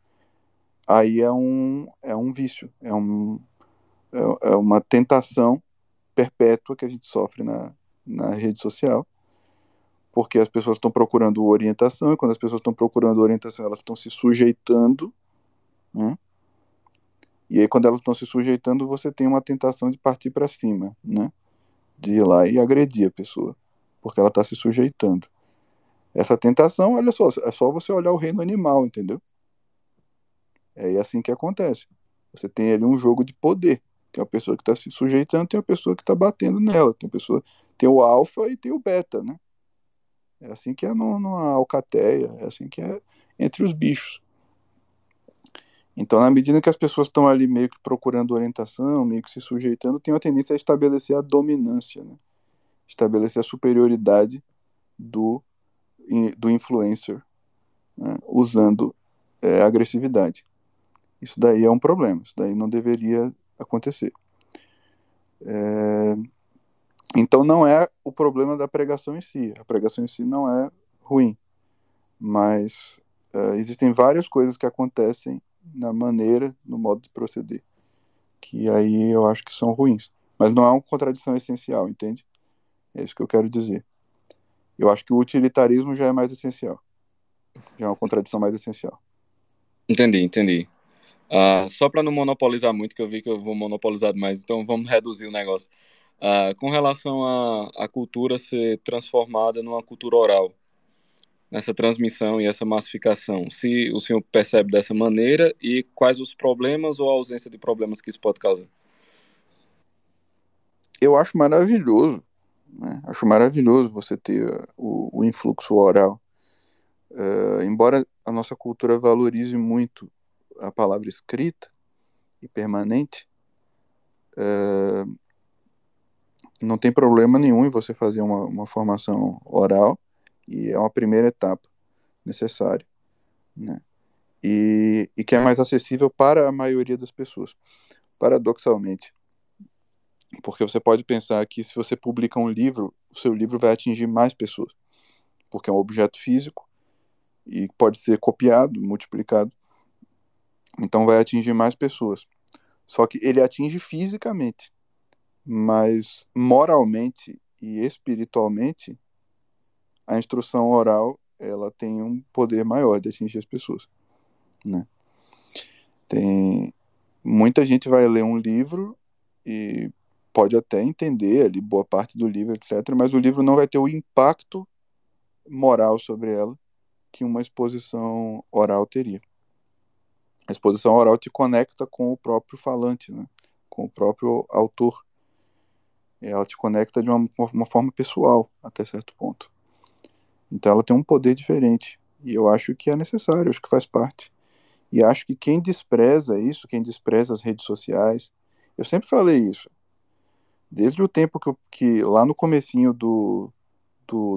aí é um vício, é uma tentação perpétua que a gente sofre na rede social, porque as pessoas estão procurando orientação, e quando as pessoas estão procurando orientação, elas estão se sujeitando, né? E aí, quando elas estão se sujeitando, você tem uma tentação de partir para cima, né? De ir lá e agredir a pessoa, porque ela está se sujeitando. Essa tentação, olha só, é só você olhar o reino animal, entendeu? É assim que acontece. Você tem ali um jogo de poder. Tem uma pessoa que está se sujeitando, tem uma pessoa que está batendo nela. Tem o alfa e tem o beta, né? É assim que é numa alcateia, é assim que é entre os bichos. Então, na medida que as pessoas estão ali meio que procurando orientação, meio que se sujeitando, tem uma tendência a estabelecer a dominância, né? Estabelecer a superioridade do influencer, né? Usando agressividade. Isso daí é um problema, isso daí não deveria acontecer. Então não é o problema da pregação em si, a pregação em si não é ruim, mas existem várias coisas que acontecem na maneira, no modo de proceder, que aí eu acho que são ruins, mas não é uma contradição essencial, entende? É isso que eu quero dizer. Eu acho que o utilitarismo já é mais essencial, já é uma contradição mais essencial. Entendi. Só para não monopolizar muito, que eu vi que eu vou monopolizar mais, então vamos reduzir o negócio. Com relação à cultura ser transformada numa cultura oral, nessa transmissão e essa massificação, se o senhor percebe dessa maneira e quais os problemas ou a ausência de problemas que isso pode causar? Eu acho maravilhoso, né? Acho maravilhoso você ter o influxo oral. Embora a nossa cultura valorize muito a palavra escrita e permanente, não tem problema nenhum em você fazer uma formação oral, e é uma primeira etapa necessária, né? E que é mais acessível para a maioria das pessoas, paradoxalmente. Porque você pode pensar que se você publica um livro, o seu livro vai atingir mais pessoas, porque é um objeto físico e pode ser copiado, multiplicado, então vai atingir mais pessoas. Só que ele atinge fisicamente, mas moralmente e espiritualmente, a instrução oral ela tem um poder maior de atingir as pessoas, né? Tem muita gente vai ler um livro e pode até entender ali boa parte do livro, etc., mas o livro não vai ter o impacto moral sobre ela que uma exposição oral teria. A exposição oral te conecta com o próprio falante, né? Com o próprio autor. Ela te conecta de uma forma pessoal, até certo ponto. Então ela tem um poder diferente. E eu acho que é necessário, acho que faz parte. E acho que quem despreza isso, quem despreza as redes sociais, eu sempre falei isso. Desde o tempo que lá no comecinho do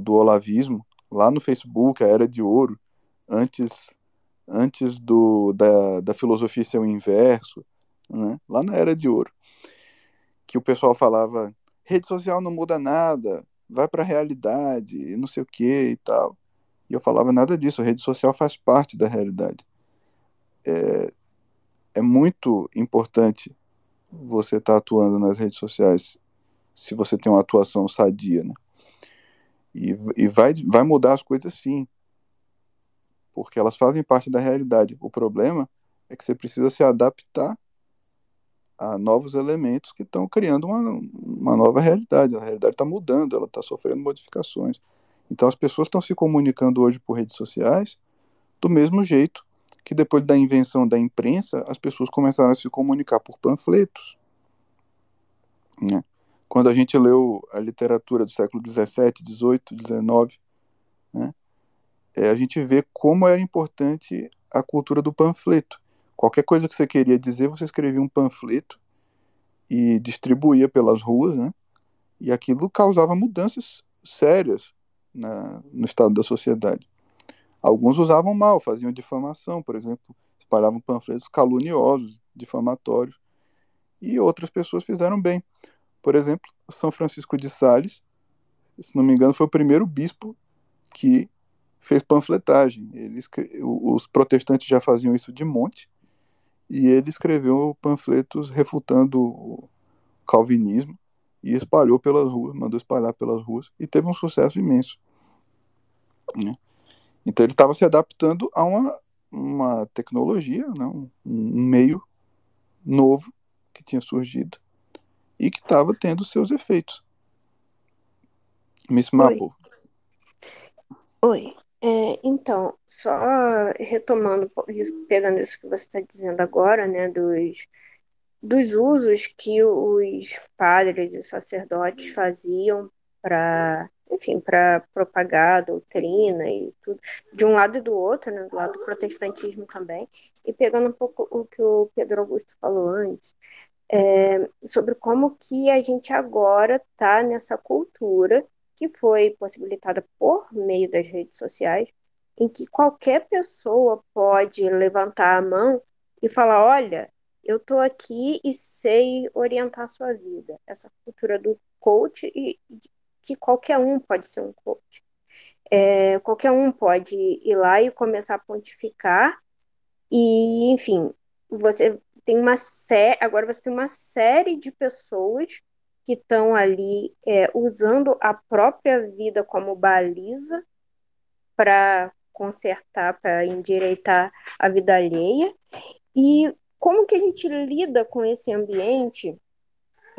olavismo, lá no Facebook, a Era de Ouro, antes da filosofia ser o inverso, né? Lá na Era de Ouro, que o pessoal falava, rede social não muda nada, vai para a realidade, e não sei o que e tal. E eu falava nada disso, a rede social faz parte da realidade. é muito importante você estar atuando nas redes sociais se você tem uma atuação sadia, né? E vai mudar as coisas sim, porque elas fazem parte da realidade. O problema é que você precisa se adaptar a novos elementos que estão criando uma nova realidade. A realidade está mudando, ela está sofrendo modificações. Então as pessoas estão se comunicando hoje por redes sociais do mesmo jeito que depois da invenção da imprensa, as pessoas começaram a se comunicar por panfletos, né? Quando a gente leu a literatura do século XVII, XVIII, XIX, né, a gente vê como era importante a cultura do panfleto. Qualquer coisa que você queria dizer, você escrevia um panfleto e distribuía pelas ruas, né? E aquilo causava mudanças sérias no estado da sociedade. Alguns usavam mal, faziam difamação, por exemplo, espalhavam panfletos caluniosos, difamatórios, e outras pessoas fizeram bem. Por exemplo, São Francisco de Sales, se não me engano, foi o primeiro bispo que fez panfletagem. Os protestantes já faziam isso de monte, e ele escreveu panfletos refutando o calvinismo e espalhou pelas ruas, mandou espalhar pelas ruas, e teve um sucesso imenso, né? Então ele estava se adaptando a uma tecnologia, né? Um meio novo que tinha surgido e que estava tendo seus efeitos. Miss Maple. Oi. Então, só retomando, pegando isso que você está dizendo agora, né, dos usos que os padres e sacerdotes faziam para, enfim, para propagar a doutrina e tudo, de um lado e do outro, né, do lado do protestantismo também, e pegando um pouco o que o Pedro Augusto falou antes, sobre como que a gente agora está nessa cultura que foi possibilitada por meio das redes sociais, em que qualquer pessoa pode levantar a mão e falar, olha, eu estou aqui e sei orientar a sua vida. Essa cultura do coach e que qualquer um pode ser um coach. Qualquer um pode ir lá e começar a pontificar e, enfim, você tem agora você tem uma série de pessoas que estão ali usando a própria vida como baliza para consertar, para endireitar a vida alheia. E como que a gente lida com esse ambiente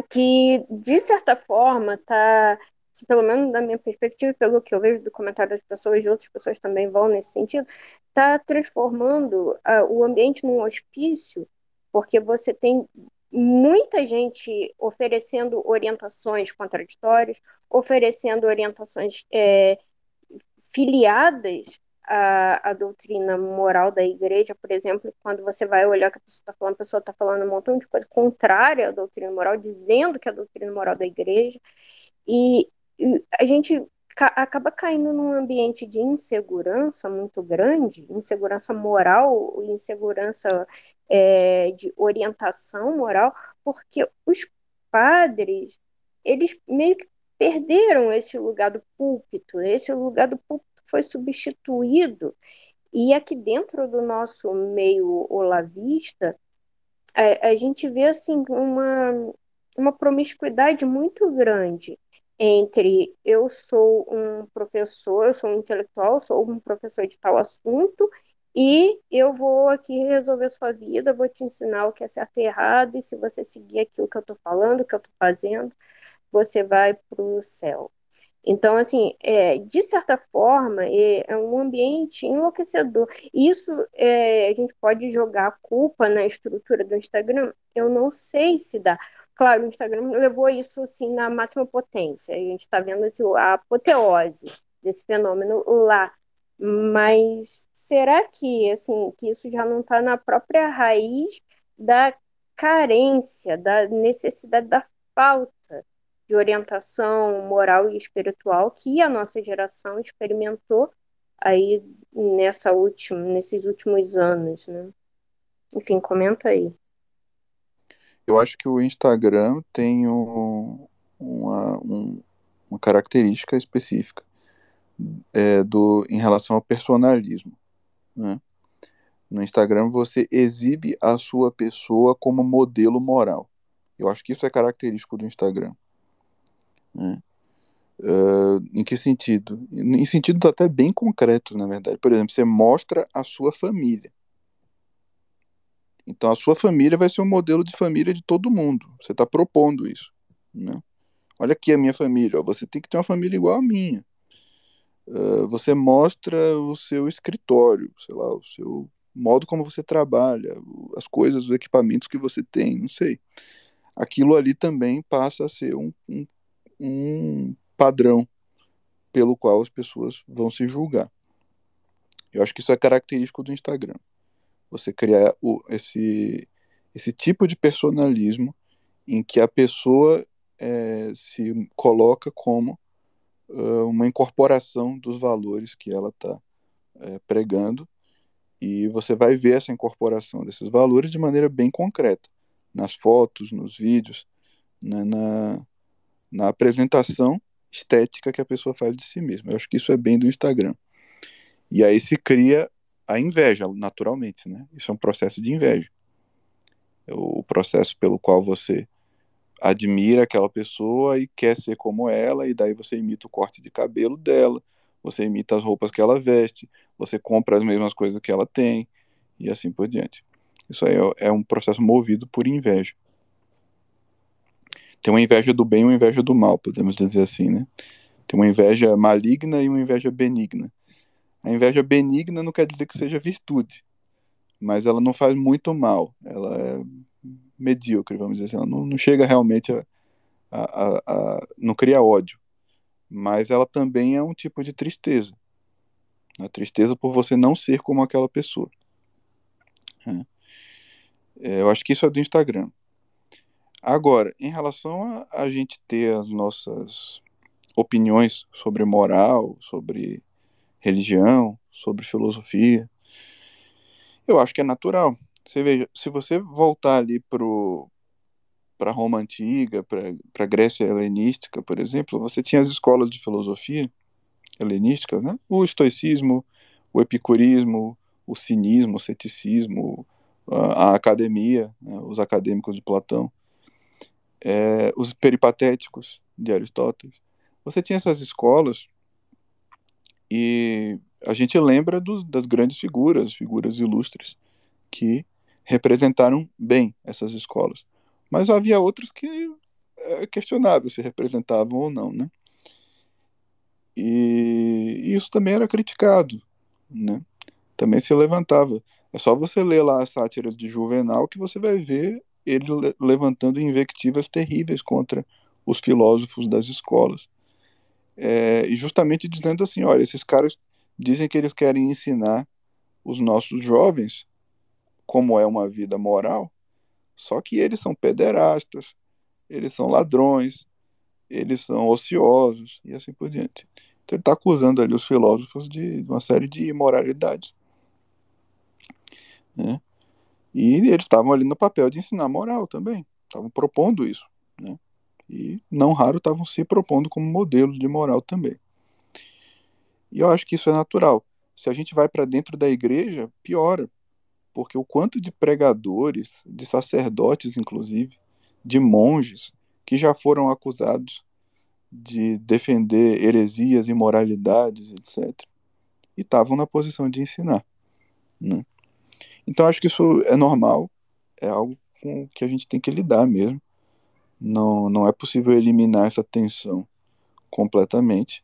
que, de certa forma, está, pelo menos da minha perspectiva, pelo que eu vejo do comentário das pessoas, de outras pessoas também vão nesse sentido, está transformando o ambiente num hospício, porque você tem muita gente oferecendo orientações contraditórias, oferecendo orientações filiadas à doutrina moral da igreja, por exemplo, quando você vai olhar que a pessoa está falando um montão de coisa contrária à doutrina moral, dizendo que é a doutrina moral da igreja, e a gente acaba caindo num ambiente de insegurança muito grande, insegurança moral, insegurança de orientação moral, porque os padres, eles meio que perderam esse lugar do púlpito, esse lugar do púlpito foi substituído, e aqui dentro do nosso meio olavista, a gente vê assim uma promiscuidade muito grande entre eu sou um professor, eu sou um intelectual, sou um professor de tal assunto, e eu vou aqui resolver sua vida, vou te ensinar o que é certo e errado, e se você seguir aquilo que eu estou falando, o que eu estou fazendo, você vai para o céu. Então, assim, de certa forma, é um ambiente enlouquecedor. Isso a gente pode jogar a culpa na estrutura do Instagram? Eu não sei se dá. Claro, o Instagram levou isso assim, na máxima potência. A gente está vendo assim, a apoteose desse fenômeno lá. Mas será que, assim, que isso já não está na própria raiz da carência, da necessidade da falta de orientação moral e espiritual que a nossa geração experimentou aí nesses últimos anos, né? Enfim, comenta aí. Eu acho que o Instagram tem uma característica específica em relação ao personalismo, né? No Instagram você exibe a sua pessoa como modelo moral. Eu acho que isso é característico do Instagram, né? Em que sentido? Em sentidos até bem concretos, na verdade. Por exemplo, você mostra a sua família. Então a sua família vai ser um modelo de família de todo mundo. Você está propondo isso, né? Olha aqui a minha família. Ó, você tem que ter uma família igual a minha. Você mostra o seu escritório, sei lá, o seu modo como você trabalha, as coisas, os equipamentos que você tem, não sei. Aquilo ali também passa a ser um padrão pelo qual as pessoas vão se julgar. Eu acho que isso é característico do Instagram. Você criar esse tipo de personalismo em que a pessoa se coloca como uma incorporação dos valores que ela está pregando, e você vai ver essa incorporação desses valores de maneira bem concreta, nas fotos, nos vídeos, né, na apresentação estética que a pessoa faz de si mesma. Eu acho que isso é bem do Instagram. E aí se cria a inveja, naturalmente, né? Isso é um processo de inveja. O processo pelo qual você admira aquela pessoa e quer ser como ela, e daí você imita o corte de cabelo dela, você imita as roupas que ela veste, você compra as mesmas coisas que ela tem, e assim por diante. Isso aí é um processo movido por inveja. Tem uma inveja do bem e uma inveja do mal, podemos dizer assim, né? Tem uma inveja maligna e uma inveja benigna. A inveja benigna não quer dizer que seja virtude, mas ela não faz muito mal. Ela é medíocre, vamos dizer assim. Ela não chega realmente não cria ódio. Mas ela também é um tipo de tristeza. A tristeza por você não ser como aquela pessoa. Eu acho que isso é do Instagram. Agora, em relação a gente ter as nossas opiniões sobre moral, sobre religião, sobre filosofia, eu acho que é natural. Você veja, se você voltar ali para Roma Antiga, para a Grécia helenística, por exemplo, você tinha as escolas de filosofia helenísticas, né? O estoicismo, o epicurismo, o cinismo, o ceticismo, a academia, né? Os acadêmicos de Platão, os peripatéticos de Aristóteles. Você tinha essas escolas e a gente lembra das grandes figuras ilustres, que representaram bem essas escolas. Mas havia outros que é questionável se representavam ou não, né? E isso também era criticado, né? Também se levantava. É só você ler lá as sátiras de Juvenal que você vai ver ele levantando invectivas terríveis contra os filósofos das escolas. E justamente dizendo assim, olha, esses caras dizem que eles querem ensinar os nossos jovens como é uma vida moral, só que eles são pederastas, eles são ladrões, eles são ociosos e assim por diante. Então ele está acusando ali os filósofos de uma série de imoralidades, né? E eles estavam ali no papel de ensinar moral também, estavam propondo isso, né? E não raro estavam se propondo como modelos de moral também. E eu acho que isso é natural. Se a gente vai para dentro da igreja, piora, porque o quanto de pregadores, de sacerdotes, inclusive, de monges, que já foram acusados de defender heresias, imoralidades, etc. E estavam na posição de ensinar, né? Então acho que isso é normal, é algo com que a gente tem que lidar mesmo. Não é possível eliminar essa tensão completamente.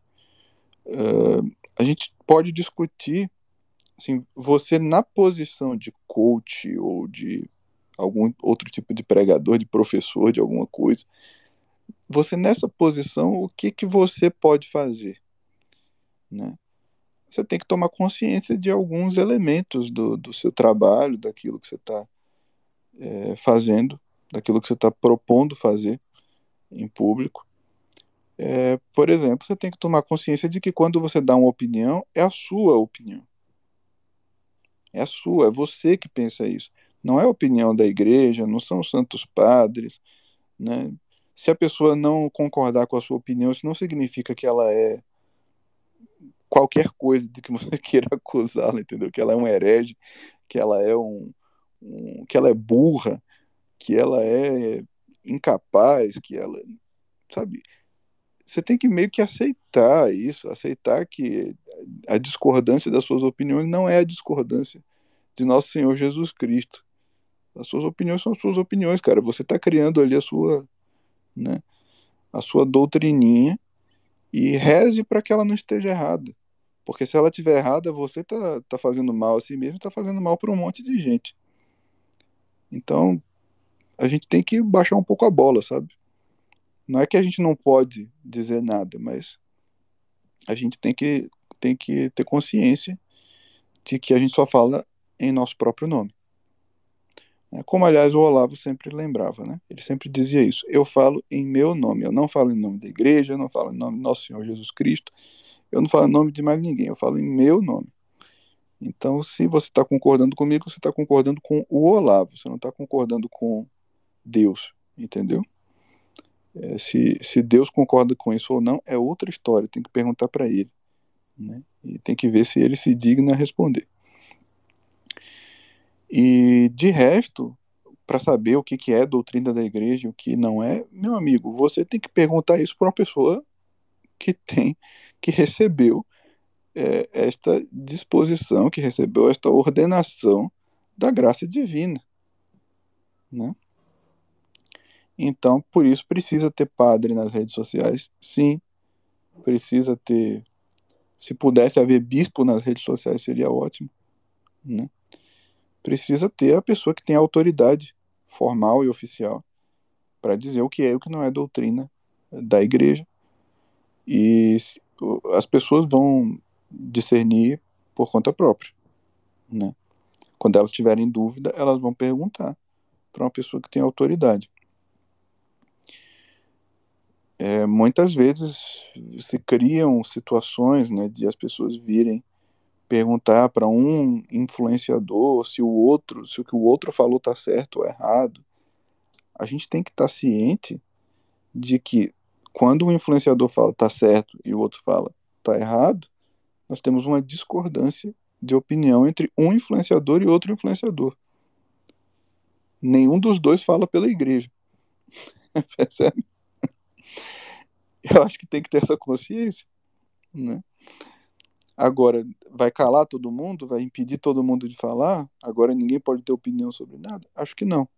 A gente pode discutir, assim, você na posição de coach ou de algum outro tipo de pregador, de professor de alguma coisa, você nessa posição, o que você pode fazer, né? Você tem que tomar consciência de alguns elementos do seu trabalho, daquilo que você está fazendo, daquilo que você está propondo fazer em público. Por exemplo, você tem que tomar consciência de que quando você dá uma opinião, é a sua opinião. É a sua, é você que pensa isso. Não é a opinião da igreja, não são os santos padres, né? Se a pessoa não concordar com a sua opinião, isso não significa que ela é qualquer coisa de que você queira acusá-la, entendeu? Que ela é um herege, que ela é que ela é burra, que ela é incapaz, que ela, sabe? Você tem que meio que aceitar isso, aceitar que a discordância das suas opiniões não é a discordância de nosso Senhor Jesus Cristo. As suas opiniões são suas opiniões, cara. Você está criando ali né, a sua doutrininha e reze para que ela não esteja errada. Porque se ela estiver errada, você tá fazendo mal a si mesmo, está fazendo mal para um monte de gente. Então, a gente tem que baixar um pouco a bola, sabe? Não é que a gente não pode dizer nada, mas a gente tem que ter consciência de que a gente só fala em nosso próprio nome. Como, aliás, o Olavo sempre lembrava, né? Ele sempre dizia isso. Eu falo em meu nome, eu não falo em nome da igreja, eu não falo em nome do nosso Senhor Jesus Cristo, eu não falo em nome de mais ninguém, eu falo em meu nome. Então, se você está concordando comigo, você está concordando com o Olavo, você não está concordando com Deus, entendeu? Se Deus concorda com isso ou não, é outra história, tem que perguntar para ele, né? E tem que ver se ele se digna a responder. E, de resto, para saber o que é doutrina da igreja e o que não é, meu amigo, você tem que perguntar isso para uma pessoa que recebeu esta disposição, que recebeu esta ordenação da graça divina, né? Então, por isso precisa ter padre nas redes sociais, sim, precisa ter, se pudesse haver bispo nas redes sociais seria ótimo, né? Precisa ter a pessoa que tem autoridade formal e oficial para dizer o que é e o que não é doutrina da igreja. E as pessoas vão discernir por conta própria, né? Quando elas tiverem dúvida, elas vão perguntar para uma pessoa que tem autoridade. Muitas vezes se criam situações, né, de as pessoas virem perguntar para um influenciador se o que o outro falou está certo ou errado. A gente tem que estar ciente de que quando um influenciador fala está certo e o outro fala está errado, nós temos uma discordância de opinião entre um influenciador e outro influenciador. Nenhum dos dois fala pela igreja. Percebe? Eu acho que tem que ter essa consciência, né? Agora, vai calar todo mundo? Vai impedir todo mundo de falar? Agora ninguém pode ter opinião sobre nada? Acho que não.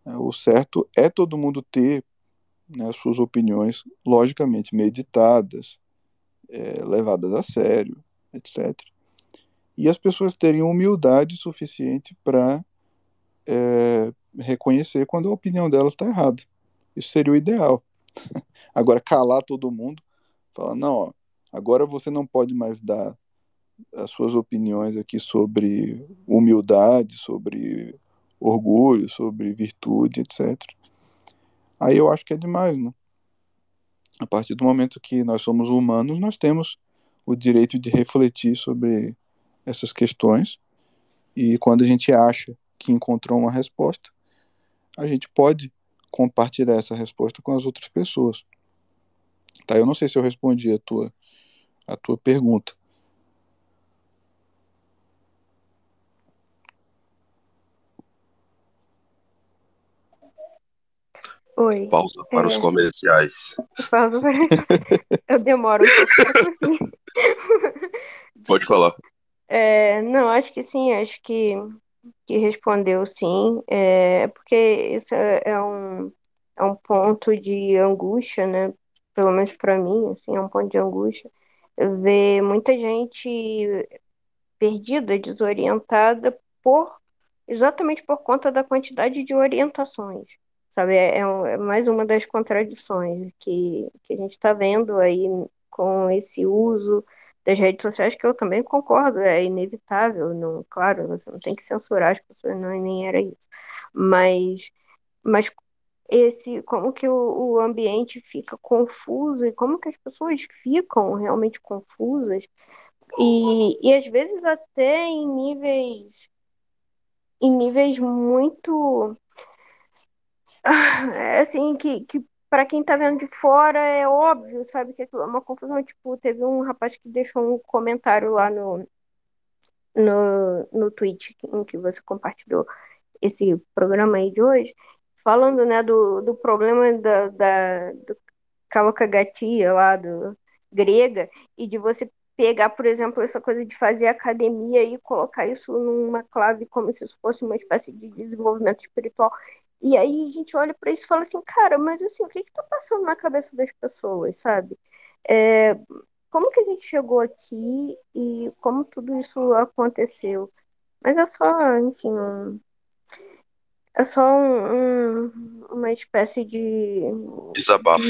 O certo é todo mundo ter, né, as suas opiniões, logicamente, meditadas, levadas a sério, etc. E as pessoas terem humildade suficiente para reconhecer quando a opinião delas está errada. Isso seria o ideal. Agora, calar todo mundo, falar, não, ó, agora você não pode mais dar as suas opiniões aqui sobre humildade, sobre orgulho, sobre virtude, etc. Aí eu acho que é demais, né? A partir do momento que nós somos humanos, nós temos o direito de refletir sobre essas questões e quando a gente acha que encontrou uma resposta, a gente pode compartilhar essa resposta com as outras pessoas. Tá? Eu não sei se eu respondi a tua pergunta. Oi. Pausa para os comerciais. Pausa para... Eu demoro um pouco para conseguir. Pode falar. Não, acho que sim, acho que respondeu sim, porque isso é um ponto de angústia, né? Pelo menos para mim, assim, é um ponto de angústia. Ver muita gente perdida, desorientada exatamente por conta da quantidade de orientações, sabe? É mais uma das contradições que a gente está vendo aí com esse uso das redes sociais, que eu também concordo, é inevitável, não, claro, você não tem que censurar as pessoas, não, nem era isso, mas como que o ambiente fica confuso e como que as pessoas ficam realmente confusas e às vezes até em níveis muito assim que para quem tá vendo de fora é óbvio, sabe que aquilo é uma confusão. Tipo, teve um rapaz que deixou um comentário lá no tweet em que você compartilhou esse programa aí de hoje, falando, né, do problema do Cavalcagatia lá, do grega, e de você pegar, por exemplo, essa coisa de fazer academia e colocar isso numa clave como se isso fosse uma espécie de desenvolvimento espiritual. E aí a gente olha para isso e fala assim, cara, mas assim, o que que tá passando na cabeça das pessoas, sabe? É, como que a gente chegou aqui e como tudo isso aconteceu? Mas é só, enfim, é só uma espécie Desabafo.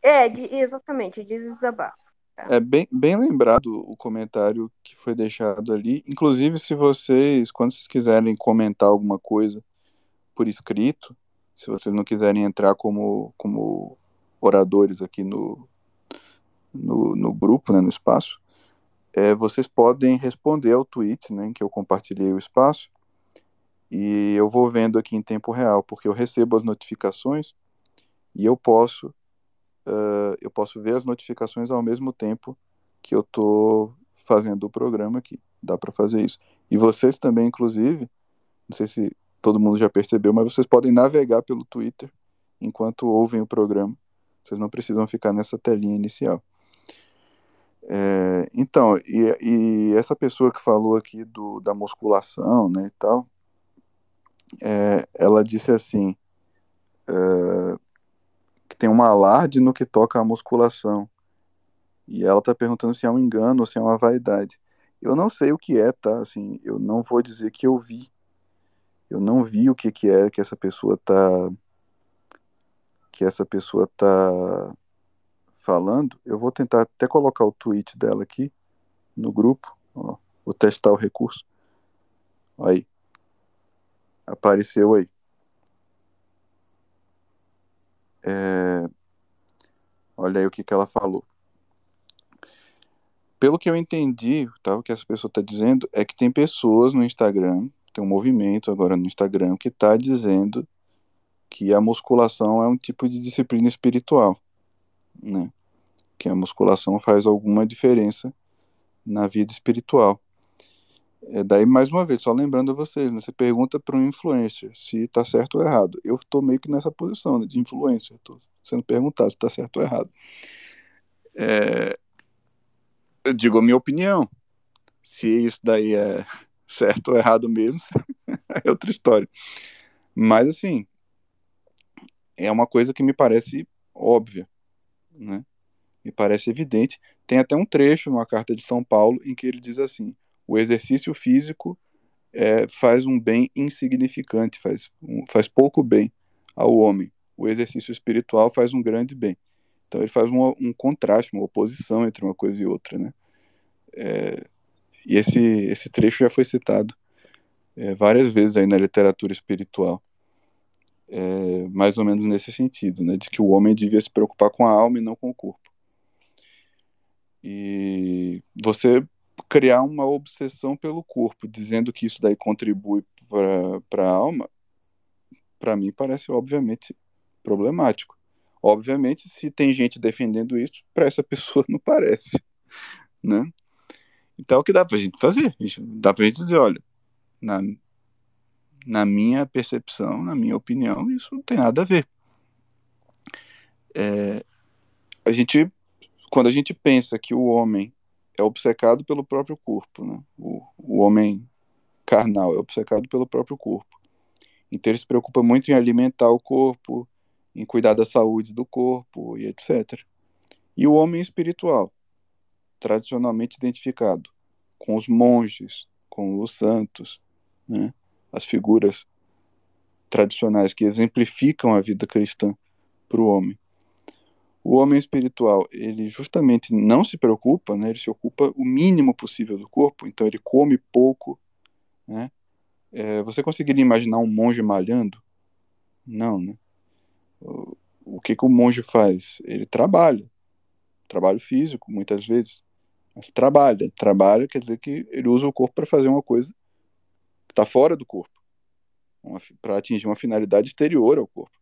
exatamente, de desabafo. Tá? É bem lembrado o comentário que foi deixado ali. Inclusive, se vocês, quando vocês quiserem comentar alguma coisa por escrito, se vocês não quiserem entrar como oradores aqui no grupo, né, no espaço, vocês podem responder ao tweet, né, em que eu compartilhei o espaço, e eu vou vendo aqui em tempo real, porque eu recebo as notificações e eu posso ver as notificações ao mesmo tempo que eu tô fazendo o programa aqui. Dá para fazer isso. E vocês também, inclusive, não sei se todo mundo já percebeu, mas vocês podem navegar pelo Twitter enquanto ouvem o programa. Vocês não precisam ficar nessa telinha inicial. Então, e essa pessoa que falou aqui da musculação, né, e tal, ela disse assim, que tem um alarde no que toca à musculação. E ela tá perguntando se é um engano ou se é uma vaidade. Eu não sei o que é, tá? Assim, eu não vou dizer que eu vi. Eu não vi o que é que essa pessoa tá falando. Eu vou tentar até colocar o tweet dela aqui no grupo. Ó, vou testar o recurso. Aí. Apareceu aí. Olha aí o que ela falou. Pelo que eu entendi, tá, o que essa pessoa está dizendo é que tem pessoas no Instagram, tem um movimento agora no Instagram que está dizendo que a musculação é um tipo de disciplina espiritual, né? Que a musculação faz alguma diferença na vida espiritual. Daí, mais uma vez, só lembrando a vocês, né, você pergunta para um influencer se está certo ou errado. Eu estou meio que nessa posição, né, de influencer, estou sendo perguntado se está certo ou errado. Eu digo a minha opinião. Se isso daí é certo ou errado mesmo, é outra história. Mas, assim, é uma coisa que me parece óbvia, né? Me parece evidente. Tem até um trecho numa carta de São Paulo em que ele diz assim: o exercício físico faz um bem insignificante, faz pouco bem ao homem. O exercício espiritual faz um grande bem. Então ele faz um contraste, uma oposição entre uma coisa e outra, né? E esse trecho já foi citado várias vezes aí na literatura espiritual, mais ou menos nesse sentido, né? De que o homem devia se preocupar com a alma e não com o corpo. E você criar uma obsessão pelo corpo, dizendo que isso daí contribui para a alma, para mim parece obviamente problemático. Obviamente, se tem gente defendendo isso, para essa pessoa não parece, né? Então, o que dá para a gente fazer? Dá para a gente dizer, olha, na minha percepção, na minha opinião, isso não tem nada a ver. Quando a gente pensa que o homem é obcecado pelo próprio corpo, né? O homem carnal é obcecado pelo próprio corpo. Então ele se preocupa muito em alimentar o corpo, em cuidar da saúde do corpo e etc. E o homem espiritual, tradicionalmente identificado com os monges, com os santos, né? As figuras tradicionais que exemplificam a vida cristã para o homem. O homem espiritual, ele justamente não se preocupa, né? Ele se ocupa o mínimo possível do corpo, então ele come pouco, né? Você conseguiria imaginar um monge malhando? Não, né? O que o monge faz? Ele trabalha, trabalho físico, muitas vezes, mas trabalha. Trabalha quer dizer que ele usa o corpo para fazer uma coisa que está fora do corpo, para atingir uma finalidade exterior ao corpo.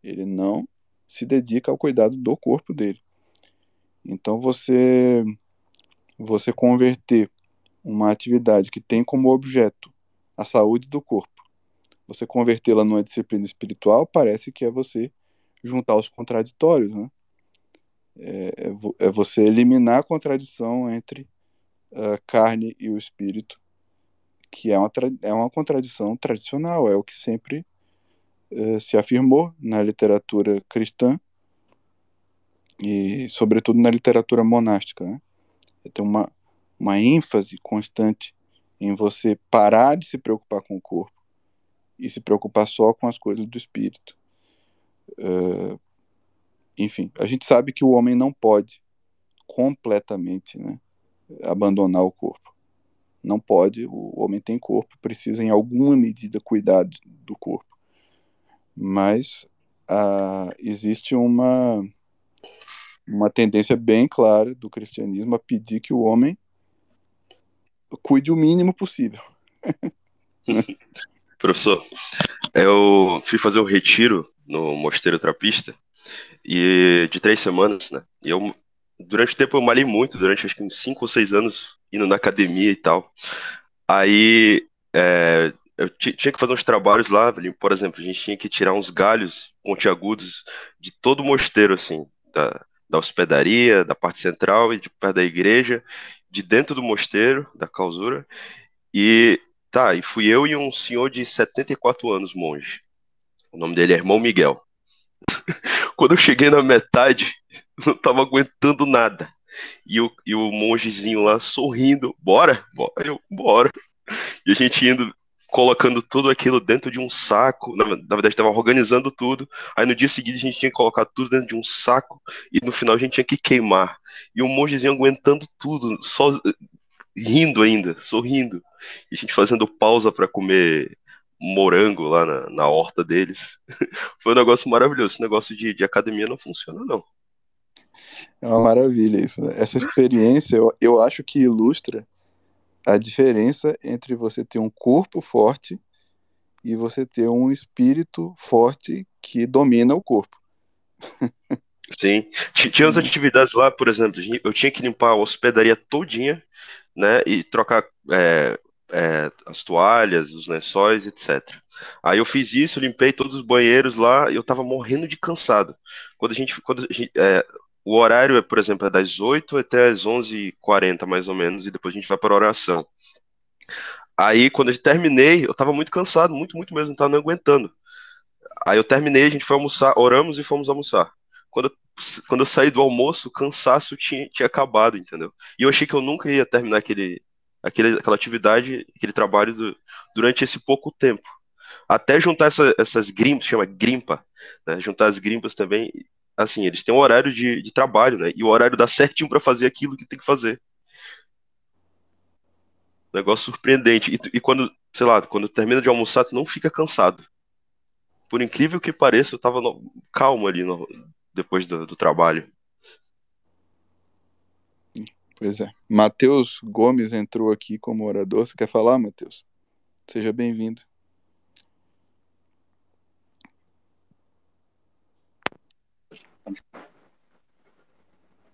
Ele não se dedica ao cuidado do corpo dele. Então você converter uma atividade que tem como objeto a saúde do corpo, você convertê-la numa disciplina espiritual, parece que é você juntar os contraditórios, né? É você eliminar a contradição entre a carne e o espírito, que é uma contradição tradicional, é o que sempre se afirmou na literatura cristã e, sobretudo, na literatura monástica, né? Tem uma ênfase constante em você parar de se preocupar com o corpo e se preocupar só com as coisas do espírito. Enfim, a gente sabe que o homem não pode completamente, né, abandonar o corpo. Não pode, o homem tem corpo, precisa em alguma medida cuidar do corpo. Mas existe uma tendência bem clara do cristianismo a pedir que o homem cuide o mínimo possível. Professor, eu fui fazer um retiro no Mosteiro Trapista e de 3 semanas, né? E durante o tempo eu malhei muito, durante acho que uns 5 ou 6 anos, indo na academia e tal. Aí eu tinha que fazer uns trabalhos lá, por exemplo, a gente tinha que tirar uns galhos pontiagudos de todo o mosteiro, assim, da hospedaria, da parte central e de perto da igreja, de dentro do mosteiro, da clausura. E e fui eu e um senhor de 74 anos, monge. O nome dele é Irmão Miguel. Quando eu cheguei na metade, não tava aguentando nada. E o mongezinho lá sorrindo, bora? Bora. E a gente indo, colocando tudo aquilo dentro de um saco. Na verdade, estava organizando tudo. Aí no dia seguinte a gente tinha que colocar tudo dentro de um saco. E no final a gente tinha que queimar. E o mongezinho aguentando tudo, só rindo ainda, sorrindo. E a gente fazendo pausa para comer morango lá na horta deles. Foi um negócio maravilhoso. Esse negócio de academia não funciona, não. É uma maravilha isso, né? Essa experiência, eu acho que ilustra a diferença entre você ter um corpo forte e você ter um espírito forte que domina o corpo. Sim. Tinha as atividades lá, por exemplo, eu tinha que limpar a hospedaria todinha, né, e trocar as toalhas, os lençóis, etc. Aí eu fiz isso, limpei todos os banheiros lá e eu tava morrendo de cansado. O horário por exemplo, é das 8 até as 11h40, mais ou menos, e depois a gente vai para a oração. Aí, quando eu terminei, eu tava muito cansado, muito, muito mesmo, não tava nem aguentando. Aí eu terminei, a gente foi almoçar, oramos e fomos almoçar. Quando eu, quando eu saí do almoço, o cansaço tinha acabado, entendeu? E eu achei que eu nunca ia terminar aquela atividade, aquele trabalho durante esse pouco tempo. Até juntar essas grimpas, chama grimpa, né? Juntar as grimpas também, assim, eles têm um horário de trabalho, né? E o horário dá certinho para fazer aquilo que tem que fazer. Negócio surpreendente. E quando, sei lá, quando termina de almoçar, tu não fica cansado. Por incrível que pareça, eu tava calmo ali depois do trabalho. Pois é. Matheus Gomes entrou aqui como orador. Você quer falar, Matheus? Seja bem-vindo.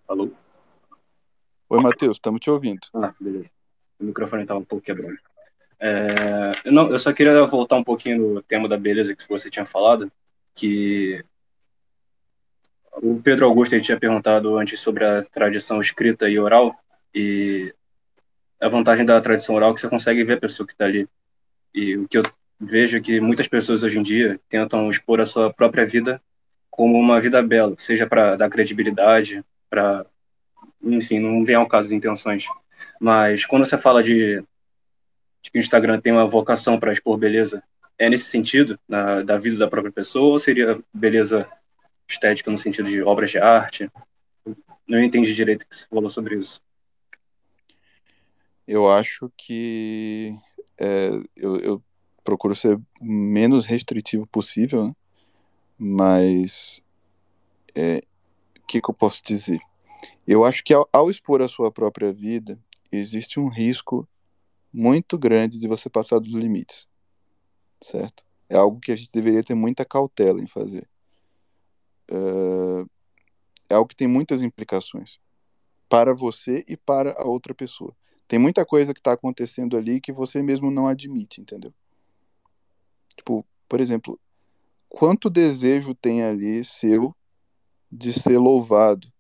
Alô? Oi, Matheus, estamos te ouvindo. Beleza. O microfone estava um pouco quebrado. Eu só queria voltar um pouquinho no tema da beleza que você tinha falado, que o Pedro Augusto ele tinha perguntado antes sobre a tradição escrita e oral, e a vantagem da tradição oral é que você consegue ver a pessoa que está ali. E o que eu vejo é que muitas pessoas hoje em dia tentam expor a sua própria vida como uma vida bela, seja para dar credibilidade, para, enfim, não vem ao caso de intenções. Mas quando você fala de que o Instagram tem uma vocação para expor beleza, é nesse sentido, da vida da própria pessoa, ou seria beleza estética no sentido de obras de arte? Não entendi direito o que você falou sobre isso. Eu acho que eu procuro ser o menos restritivo possível, né? Mas o que eu posso dizer? Eu acho que ao expor a sua própria vida, existe um risco muito grande de você passar dos limites, certo? É algo que a gente deveria ter muita cautela em fazer. É algo que tem muitas implicações para você e para a outra pessoa. Tem muita coisa que tá acontecendo ali que você mesmo não admite, entendeu? Tipo, por exemplo, quanto desejo tem ali seu de ser louvado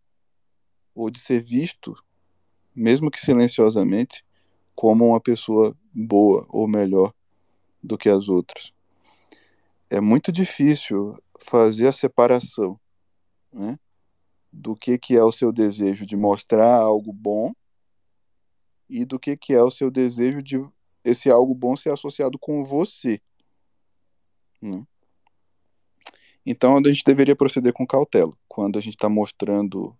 ou de ser visto, mesmo que silenciosamente, como uma pessoa boa ou melhor do que as outras. É muito difícil fazer a separação, né, do que é o seu desejo de mostrar algo bom e do que é o seu desejo de esse algo bom ser associado com você, né? Então, a gente deveria proceder com cautela. Quando a gente está mostrando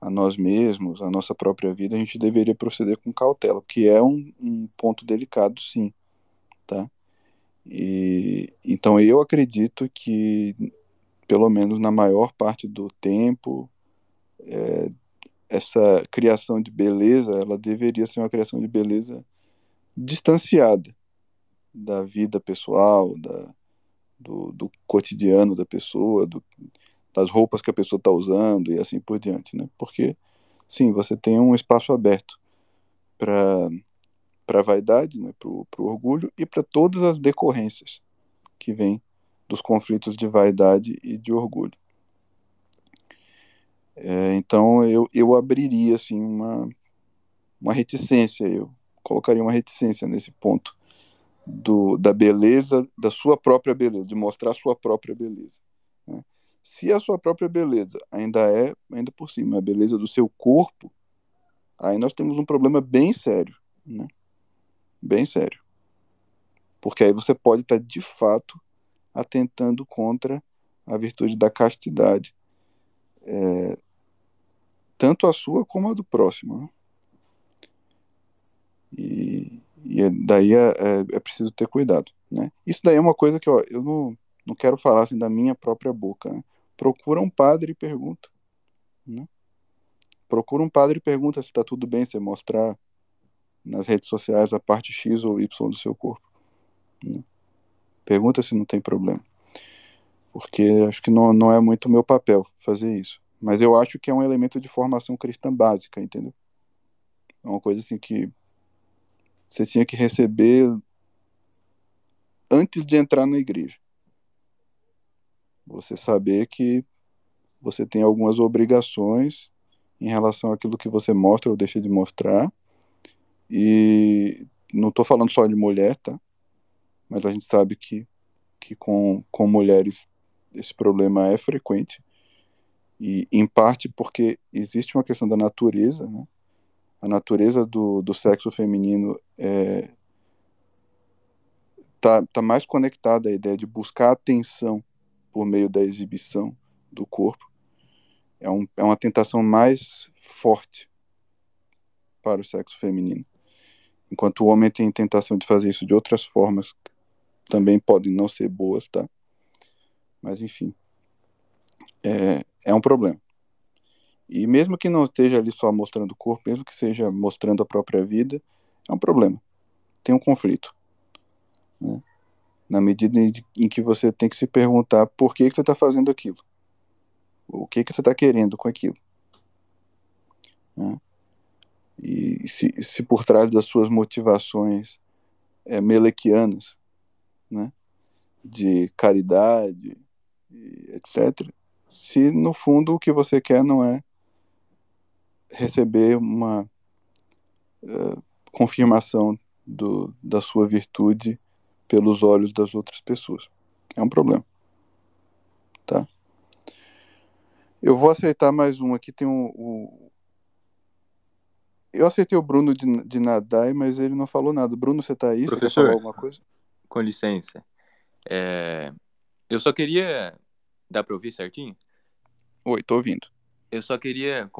a nós mesmos, a nossa própria vida, a gente deveria proceder com cautela, que é um ponto delicado, sim, tá? E então eu acredito que, pelo menos na maior parte do tempo, essa criação de beleza, ela deveria ser uma criação de beleza distanciada da vida pessoal, do cotidiano da pessoa, das roupas que a pessoa está usando e assim por diante, né? Porque, sim, você tem um espaço aberto para a vaidade, né? Para o orgulho e para todas as decorrências que vêm dos conflitos de vaidade e de orgulho. Então, eu abriria, assim, uma reticência, eu colocaria uma reticência nesse ponto da beleza, da sua própria beleza, de mostrar a sua própria beleza, né? Se a sua própria beleza ainda por cima, a beleza do seu corpo, aí nós temos um problema bem sério, né? Bem sério. Porque aí você pode estar, de fato, atentando contra a virtude da castidade, tanto a sua como a do próximo, né? Daí é preciso ter cuidado, né? Isso daí é uma coisa que, ó, eu não quero falar assim da minha própria boca, né? Procura um padre e pergunta, né? Procura um padre e pergunta se está tudo bem você mostrar nas redes sociais a parte X ou Y do seu corpo, né? Pergunta se não tem problema, porque acho que não é muito meu papel fazer isso, mas eu acho que é um elemento de formação cristã básica, entendeu? É uma coisa assim que você tinha que receber antes de entrar na igreja. Você saber que você tem algumas obrigações em relação àquilo que você mostra ou deixa de mostrar. E não estou falando só de mulher, tá? Mas a gente sabe que com mulheres esse problema é frequente. E em parte porque existe uma questão da natureza, né? A natureza do sexo feminino tá mais conectada à ideia de buscar atenção por meio da exibição do corpo. É uma tentação mais forte para o sexo feminino. Enquanto o homem tem tentação de fazer isso de outras formas, que também podem não ser boas, tá? Mas, enfim, é um problema. E mesmo que não esteja ali só mostrando o corpo, mesmo que seja mostrando a própria vida, é um problema. Tem um conflito, né? Na medida em que você tem que se perguntar por que você está fazendo aquilo. O que você está querendo com aquilo, né? E se por trás das suas motivações melequianas, né, de caridade, etc., se no fundo o que você quer não é receber uma confirmação da sua virtude pelos olhos das outras pessoas. É um problema, tá? Eu vou aceitar mais um aqui, tem eu aceitei o Bruno de Nadai, mas ele não falou nada. Bruno, você tá aí? Você quer falar Professor, alguma coisa? com licença. Eu só queria... Dá para ouvir certinho? Oi, tô ouvindo. Eu só queria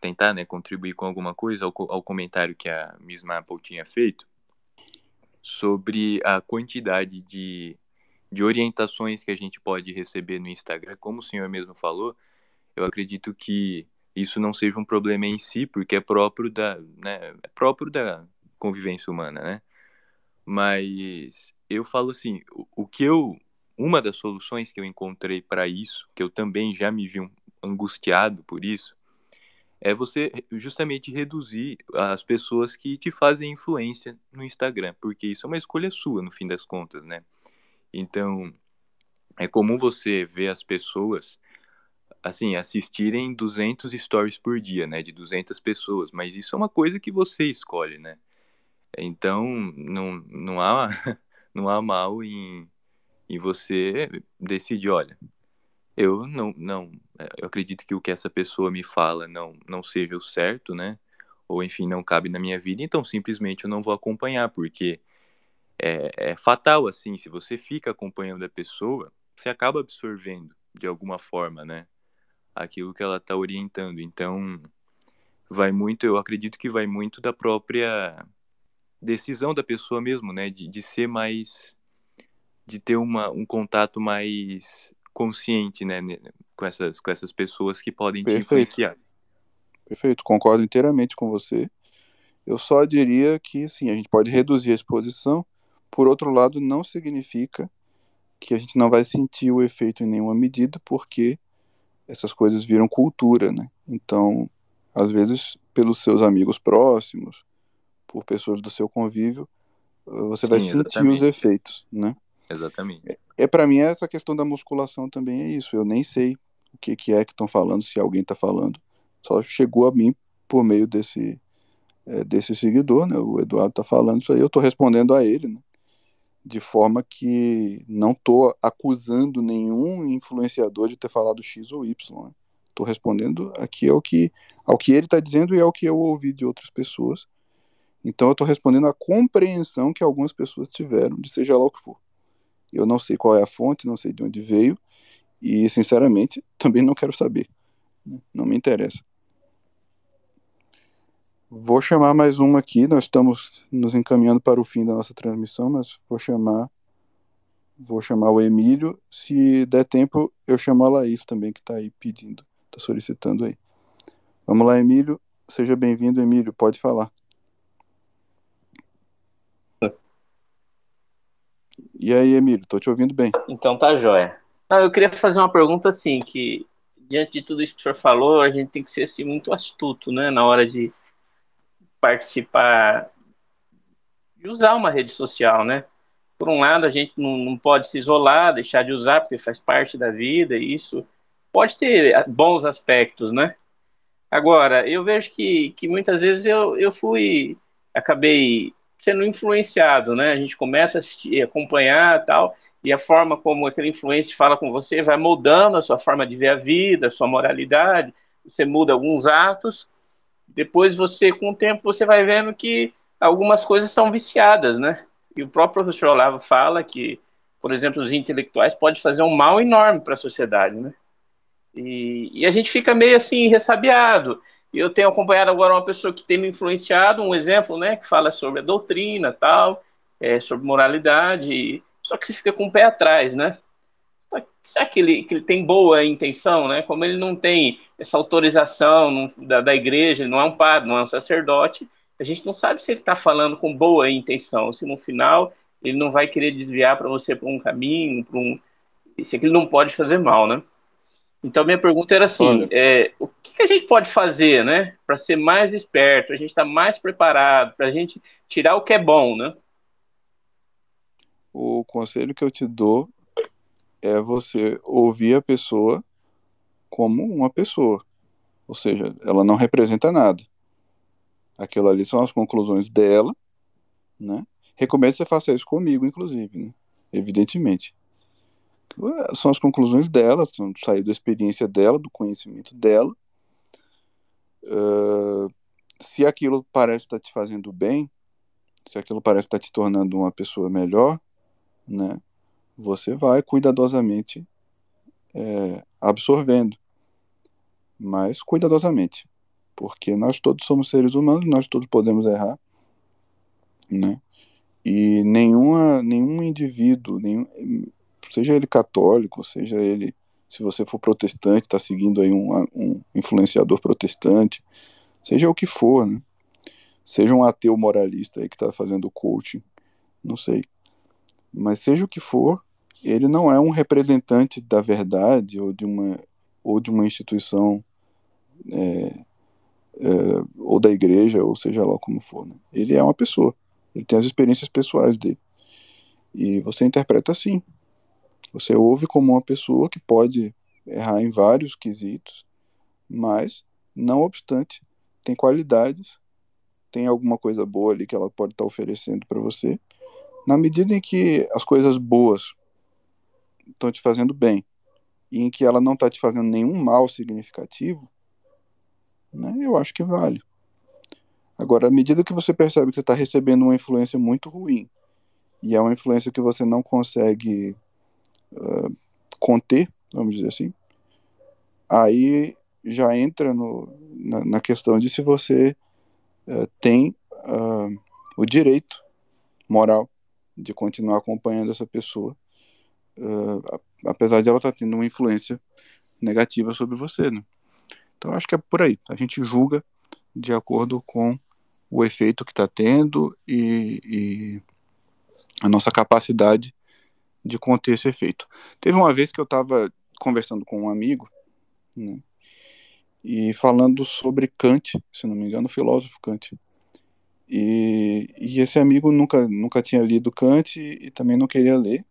tentar, né, contribuir com alguma coisa ao comentário que a Miss Maple tinha feito sobre a quantidade de orientações que a gente pode receber no Instagram. Como o senhor mesmo falou, eu acredito que isso não seja um problema em si, porque é próprio da convivência humana, né? Mas eu falo assim, uma das soluções que eu encontrei para isso, que eu também já me vi angustiado por isso, é você justamente reduzir as pessoas que te fazem influência no Instagram, porque isso é uma escolha sua, no fim das contas, né? Então, é comum você ver as pessoas, assim, assistirem 200 stories por dia, né? De 200 pessoas, mas isso é uma coisa que você escolhe, né? Então, não há, não há mal em você decidir, olha, eu eu acredito que o que essa pessoa me fala não seja o certo, né? Ou enfim, não cabe na minha vida, então simplesmente eu não vou acompanhar, porque é fatal, assim, se você fica acompanhando a pessoa, você acaba absorvendo de alguma forma, né? Aquilo que ela está orientando. Então, vai muito, eu acredito que vai muito da própria decisão da pessoa mesmo, né? De ser mais, de ter um contato mais consciente, né? Com essas pessoas que podem te Perfeito, influenciar. perfeito, concordo inteiramente com você. Eu só diria que, sim, a gente pode reduzir a exposição, por outro lado, não significa que a gente não vai sentir o efeito em nenhuma medida, porque essas coisas viram cultura, né? Então, às vezes, pelos seus amigos próximos, por pessoas do seu convívio, você vai Sim, sentir os exatamente. efeitos, né? Exatamente. Para mim, essa questão da musculação também é isso. Eu nem sei o que é que estão falando, se alguém está falando. Só chegou a mim por meio desse seguidor, né? O Eduardo está falando isso aí, eu estou respondendo a ele, né? De forma que não estou acusando nenhum influenciador de ter falado X ou Y. Estou respondendo aqui ao que ele está dizendo e ao que eu ouvi de outras pessoas. Então eu estou respondendo à compreensão que algumas pessoas tiveram de seja lá o que for. Eu não sei qual é a fonte, não sei de onde veio e, sinceramente, também não quero saber. Não me interessa. Vou chamar mais uma aqui, nós estamos nos encaminhando para o fim da nossa transmissão, mas vou chamar o Emílio. Se der tempo, eu chamo a Laís também, que está aí pedindo, está solicitando aí. Vamos lá, Emílio. Seja bem-vindo, Emílio. Pode falar. E aí, Emílio? Estou te ouvindo bem. Então tá jóia. Não, eu queria fazer uma pergunta assim, que diante de tudo isso que o senhor falou, a gente tem que ser assim, muito astuto, né, na hora de participar, de usar uma rede social, né? Por um lado, a gente não pode se isolar, deixar de usar, porque faz parte da vida, e isso pode ter bons aspectos, né? Agora, eu vejo que muitas vezes acabei sendo influenciado, né? A gente começa a assistir, acompanhar tal, e a forma como aquele influencer fala com você vai moldando a sua forma de ver a vida, a sua moralidade, você muda alguns atos, depois você, com o tempo, você vai vendo que algumas coisas são viciadas, né? E o próprio professor Olavo fala que, por exemplo, os intelectuais podem fazer um mal enorme para a sociedade, né? E a gente fica meio assim, ressabiado. Eu tenho acompanhado agora uma pessoa que tem me influenciado, um exemplo, né, que fala sobre a doutrina, tal, sobre moralidade, só que você fica com o pé atrás, né? Será que ele tem boa intenção, né? Como ele não tem essa autorização da igreja, ele não é um padre, não é um sacerdote, a gente não sabe se ele está falando com boa intenção, se no final ele não vai querer desviar para você para um caminho, se ele não pode fazer mal, né? Então, minha pergunta era assim: Olha, o que a gente pode fazer, né, para ser mais esperto, a gente estar mais preparado, para a gente tirar o que é bom, né? o conselho que eu te dou é você ouvir a pessoa como uma pessoa. Ou seja, ela não representa nada. Aquilo ali são as conclusões dela, né? Recomendo que você faça isso comigo, inclusive, né? Evidentemente. São as conclusões dela, sair da experiência dela, do conhecimento dela. Se aquilo parece estar te fazendo bem, se aquilo parece estar te tornando uma pessoa melhor, né? Você vai cuidadosamente absorvendo, mas cuidadosamente, porque nós todos somos seres humanos, nós todos podemos errar, né? E nenhum indivíduo, seja ele católico, seja ele, se você for protestante, está seguindo aí um influenciador protestante, seja o que for, né? Seja um ateu moralista aí que está fazendo coaching, não sei. Mas seja o que for, ele não é um representante da verdade ou de uma instituição ou da igreja, ou seja lá como for, né? Ele é uma pessoa, ele tem as experiências pessoais dele, e você interpreta assim, você ouve como uma pessoa que pode errar em vários quesitos, mas, não obstante, tem qualidades, tem alguma coisa boa ali que ela pode estar oferecendo para você, na medida em que as coisas boas estão te fazendo bem, e em que ela não está te fazendo nenhum mal significativo, né, eu acho que vale. Agora, à medida que você percebe que você está recebendo uma influência muito ruim, e é uma influência que você não consegue conter, vamos dizer assim, aí já entra na questão de se você tem o direito moral de continuar acompanhando essa pessoa, apesar de ela estar tendo uma influência negativa sobre você, né? Então, acho que é por aí. A gente julga de acordo com o efeito que está tendo e a nossa capacidade de conter esse efeito. Teve uma vez que eu estava conversando com um amigo, né, e falando sobre Kant, se não me engano, o filósofo Kant. E esse amigo nunca tinha lido Kant e também não queria ler.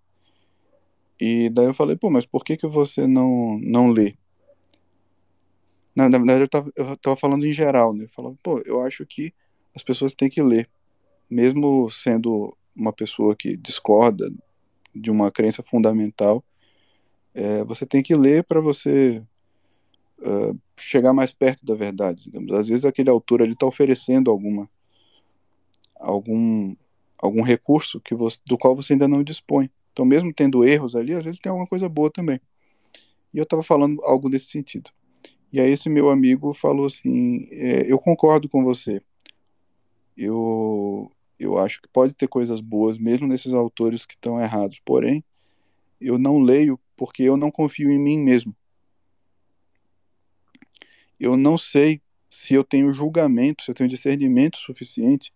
E daí eu falei, pô, mas por que você não lê? Na verdade, eu tava falando em geral, né? Eu falava, pô, eu acho que as pessoas têm que ler, mesmo sendo uma pessoa que discorda de uma crença fundamental, você tem que ler para você chegar mais perto da verdade, digamos. Às vezes aquele autor ali está oferecendo algum recurso do qual você ainda não dispõe. Então, mesmo tendo erros ali, às vezes tem alguma coisa boa também. E eu estava falando algo nesse sentido. E aí esse meu amigo falou assim, eu concordo com você. Eu acho que pode ter coisas boas, mesmo nesses autores que estão errados. Porém, eu não leio porque eu não confio em mim mesmo. Eu não sei se eu tenho julgamento, se eu tenho discernimento suficiente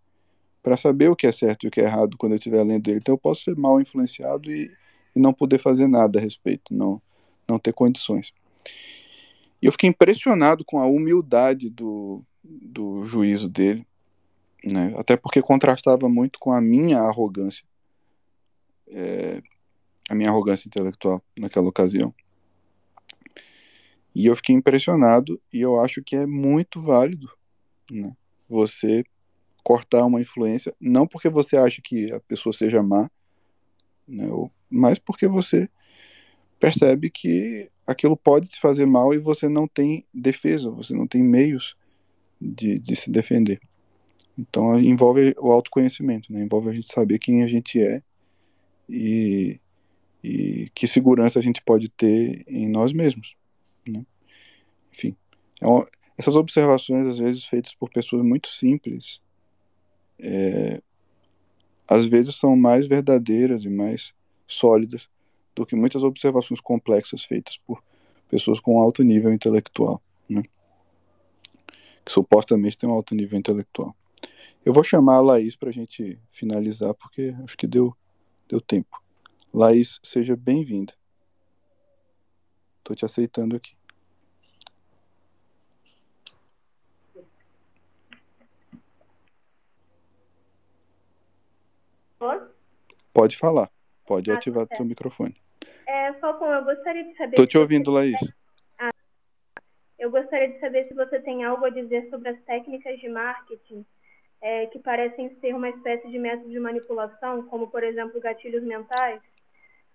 para saber o que é certo e o que é errado quando eu estiver lendo ele. Então eu posso ser mal influenciado e não poder fazer nada a respeito, não ter condições. E eu fiquei impressionado com a humildade do juízo dele, né? Até porque contrastava muito com a minha arrogância, a minha arrogância intelectual naquela ocasião. E eu fiquei impressionado e eu acho que é muito válido, né, você cortar uma influência, não porque você acha que a pessoa seja má, né, mas porque você percebe que aquilo pode te fazer mal e você não tem defesa, você não tem meios de se defender. Então envolve o autoconhecimento, né? Envolve a gente saber quem a gente é e que segurança a gente pode ter em nós mesmos, né? Enfim, essas observações às vezes feitas por pessoas muito simples, às vezes são mais verdadeiras e mais sólidas do que muitas observações complexas feitas por pessoas com alto nível intelectual, né? Que supostamente têm um alto nível intelectual. Eu vou chamar a Laís para a gente finalizar, porque acho que deu tempo. Laís, seja bem-vinda. Estou te aceitando aqui. Pode falar. Pode ativar o seu microfone. Falcão, eu gostaria de saber... Estou te ouvindo, Laís. Eu gostaria de saber se você tem algo a dizer sobre as técnicas de marketing que parecem ser uma espécie de método de manipulação, como, por exemplo, gatilhos mentais,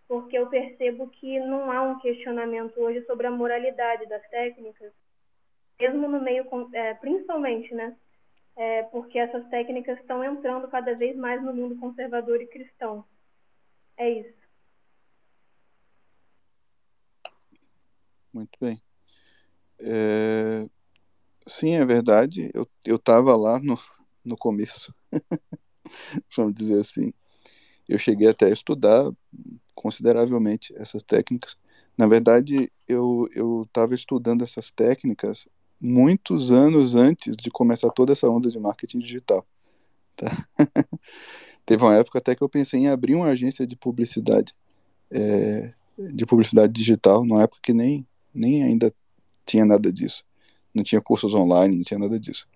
porque eu percebo que não há um questionamento hoje sobre a moralidade das técnicas, mesmo no meio, principalmente, né? Porque essas técnicas estão entrando cada vez mais no mundo conservador e cristão. É isso. Muito bem. Sim, é verdade. Eu estava lá no começo, vamos dizer assim. Eu cheguei até a estudar consideravelmente essas técnicas. Na verdade, eu estava estudando essas técnicas muitos anos antes de começar toda essa onda de marketing digital. Tá? Teve uma época até que eu pensei em abrir uma agência de publicidade digital, numa época que nem ainda tinha nada disso. não tinha cursos online, não tinha nada disso.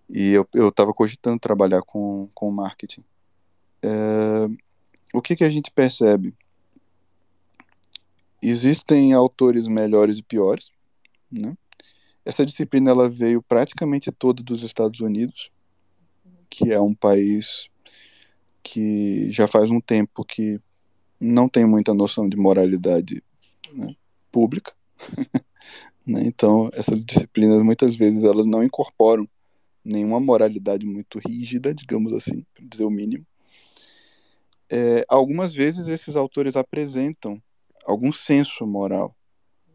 E eu estava cogitando trabalhar com marketing. O que a gente percebe? Existem autores melhores e piores, né? Essa disciplina ela veio praticamente toda dos Estados Unidos, que é um país que já faz um tempo que não tem muita noção de moralidade, né, pública, né? Então essas disciplinas muitas vezes elas não incorporam nenhuma moralidade muito rígida, digamos assim, para dizer o mínimo. Algumas vezes esses autores apresentam algum senso moral.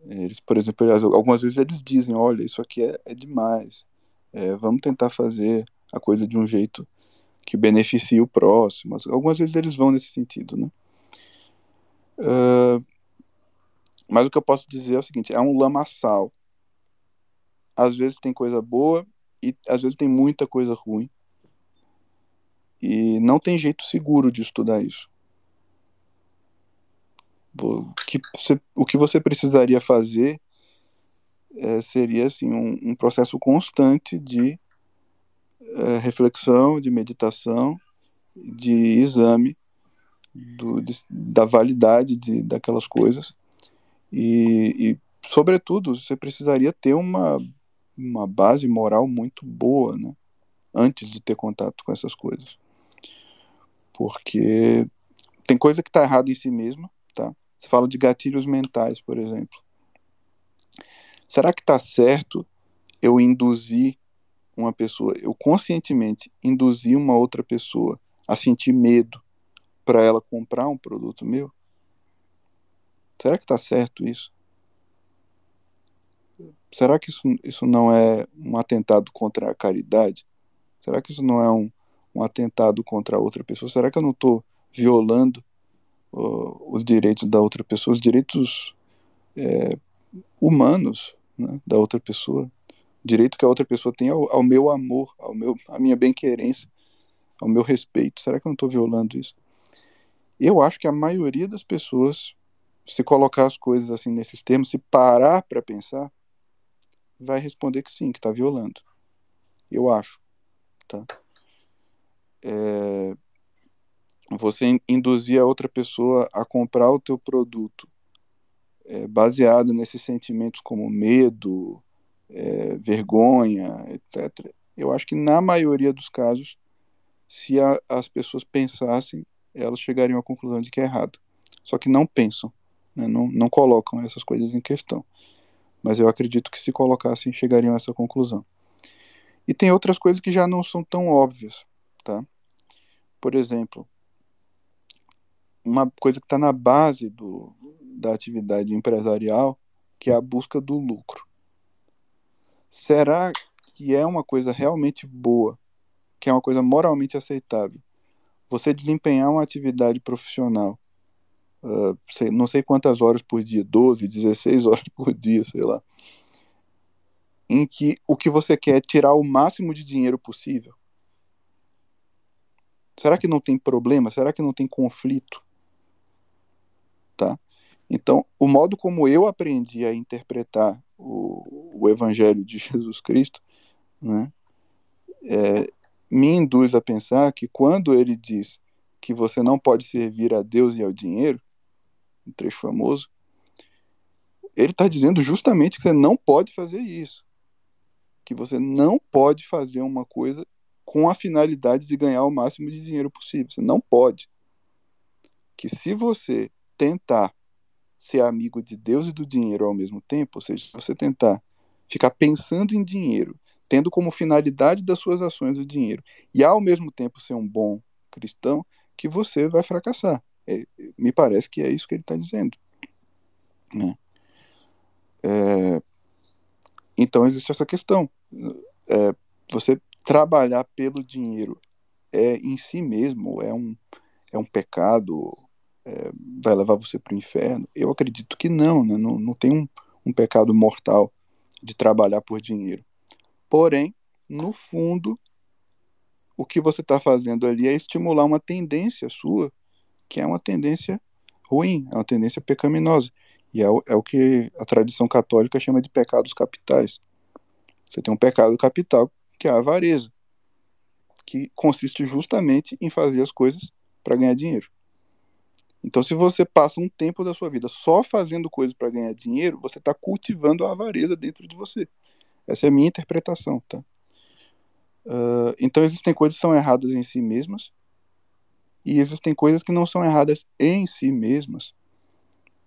Eles, por exemplo, algumas vezes eles dizem, olha, isso aqui é demais, vamos tentar fazer a coisa de um jeito que beneficie o próximo. Algumas vezes eles vão nesse sentido, né? Mas o que eu posso dizer é o seguinte, é um lamaçal. Às vezes tem coisa boa e às vezes tem muita coisa ruim. E não tem jeito seguro de estudar isso. O que você precisaria fazer seria assim, um processo constante de reflexão, de meditação, de exame da validade daquelas coisas. E, sobretudo, você precisaria ter uma base moral muito boa, né, antes de ter contato com essas coisas. Porque tem coisa que está errada em si mesma, tá? Você fala de gatilhos mentais, por exemplo. Será que está certo eu induzir uma pessoa, eu conscientemente induzir uma outra pessoa a sentir medo para ela comprar um produto meu? Será que está certo isso? Será que isso não é um atentado contra a caridade? Será que isso não é um atentado contra a outra pessoa? Será que eu não estou violando os direitos da outra pessoa, os direitos humanos, né, da outra pessoa? Direito que a outra pessoa tem ao meu amor, à minha bem-querência, ao meu respeito. Será que eu não estou violando isso? Eu acho que a maioria das pessoas, se colocar as coisas assim nesses termos, se parar para pensar, vai responder que sim, que está violando. Eu acho, tá? Você induzir a outra pessoa a comprar o teu produto baseado nesses sentimentos como medo, vergonha, etc. Eu acho que na maioria dos casos, se as pessoas pensassem, elas chegariam à conclusão de que é errado. Só que não pensam, né? Não colocam essas coisas em questão. Mas eu acredito que se colocassem, chegariam a essa conclusão. E tem outras coisas que já não são tão óbvias, tá? Por exemplo, uma coisa que está na base da atividade empresarial, que é a busca do lucro. Será que é uma coisa realmente boa, que é uma coisa moralmente aceitável, você desempenhar uma atividade profissional, não sei quantas horas por dia, 12, 16 horas por dia, sei lá, em que o que você quer é tirar o máximo de dinheiro possível? Será que não tem problema? Será que não tem conflito? Tá? Então, o modo como eu aprendi a interpretar o Evangelho de Jesus Cristo, né, me induz a pensar que quando ele diz que você não pode servir a Deus e ao dinheiro, um trecho famoso, ele está dizendo justamente que você não pode fazer isso. Que você não pode fazer uma coisa com a finalidade de ganhar o máximo de dinheiro possível. Você não pode. Que se você tentar ser amigo de Deus e do dinheiro ao mesmo tempo, ou seja, se você tentar ficar pensando em dinheiro, tendo como finalidade das suas ações o dinheiro, e ao mesmo tempo ser um bom cristão, que você vai fracassar. Me parece que é isso que ele está dizendo. Né? Então existe essa questão. Você trabalhar pelo dinheiro em si mesmo é um pecado, vai levar você para o inferno? Eu acredito que não, né? Não tem um pecado mortal de trabalhar por dinheiro. Porém, no fundo, o que você está fazendo ali é estimular uma tendência sua, que é uma tendência ruim, é uma tendência pecaminosa. E é o que a tradição católica chama de pecados capitais. Você tem um pecado capital, que é a avareza, que consiste justamente em fazer as coisas para ganhar dinheiro. Então, se você passa um tempo da sua vida só fazendo coisas para ganhar dinheiro, você está cultivando a avareza dentro de você. Essa é a minha interpretação, tá? Então, existem coisas que são erradas em si mesmas e existem coisas que não são erradas em si mesmas,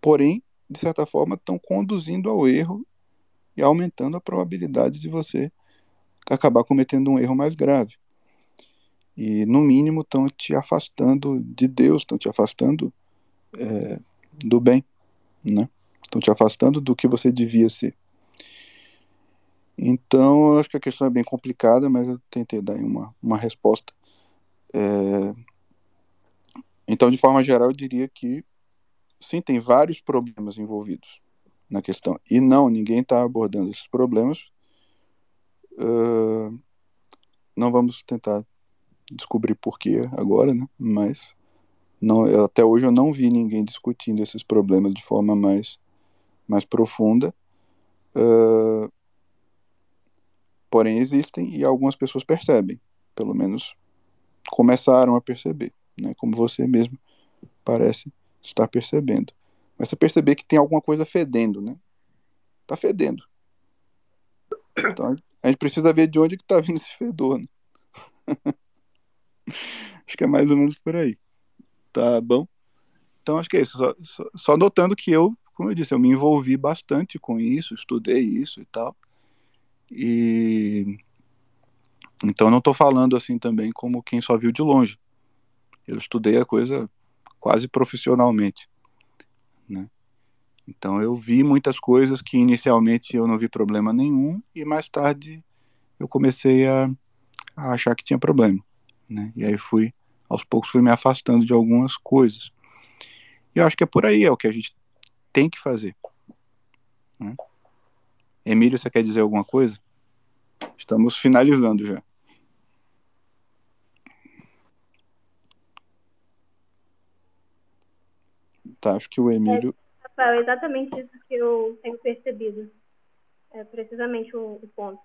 porém, de certa forma, estão conduzindo ao erro e aumentando a probabilidade de você acabar cometendo um erro mais grave. E, no mínimo, estão te afastando de Deus, estão te afastando do bem, né? Estão te afastando do que você devia ser. Então, eu acho que a questão é bem complicada, mas eu tentei dar uma resposta. Então, de forma geral, eu diria que, sim, tem vários problemas envolvidos na questão. E não, ninguém está abordando esses problemas. Não vamos tentar descobrir porquê agora, né? Mas até hoje eu não vi ninguém discutindo esses problemas de forma mais profunda. Porém, existem e algumas pessoas percebem. Pelo menos começaram a perceber, né? Como você mesmo parece estar percebendo. Mas você perceber que tem alguma coisa fedendo, né? Tá fedendo. Então, a gente precisa ver de onde que tá vindo esse fedor, né? Acho que é mais ou menos por aí. Tá bom? Então, acho que é isso. Só notando que como eu disse, eu me envolvi bastante com isso, estudei isso e tal. E então não estou falando assim também como quem só viu de longe. Eu estudei a coisa quase profissionalmente, né? Então eu vi muitas coisas que inicialmente eu não vi problema nenhum e mais tarde eu comecei a achar que tinha problema, né? E aí aos poucos fui me afastando de algumas coisas. E eu acho que é por aí, é o que a gente tem que fazer, né? Emílio, você quer dizer alguma coisa? Estamos finalizando já. Tá, acho que o Emílio... Rafael, é exatamente isso que eu tenho percebido. É precisamente o ponto.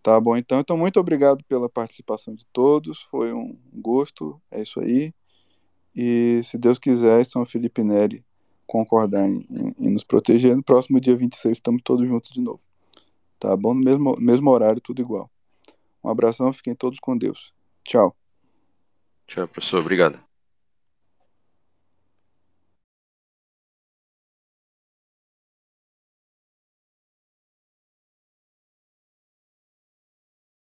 Tá bom, então muito obrigado pela participação de todos, foi um gosto, é isso aí. E se Deus quiser, São Felipe Neri concordar em nos proteger, no próximo dia 26 estamos todos juntos de novo. Tá bom? No mesmo horário, tudo igual. Um abração, fiquem todos com Deus. Tchau. Tchau, professor. Obrigado.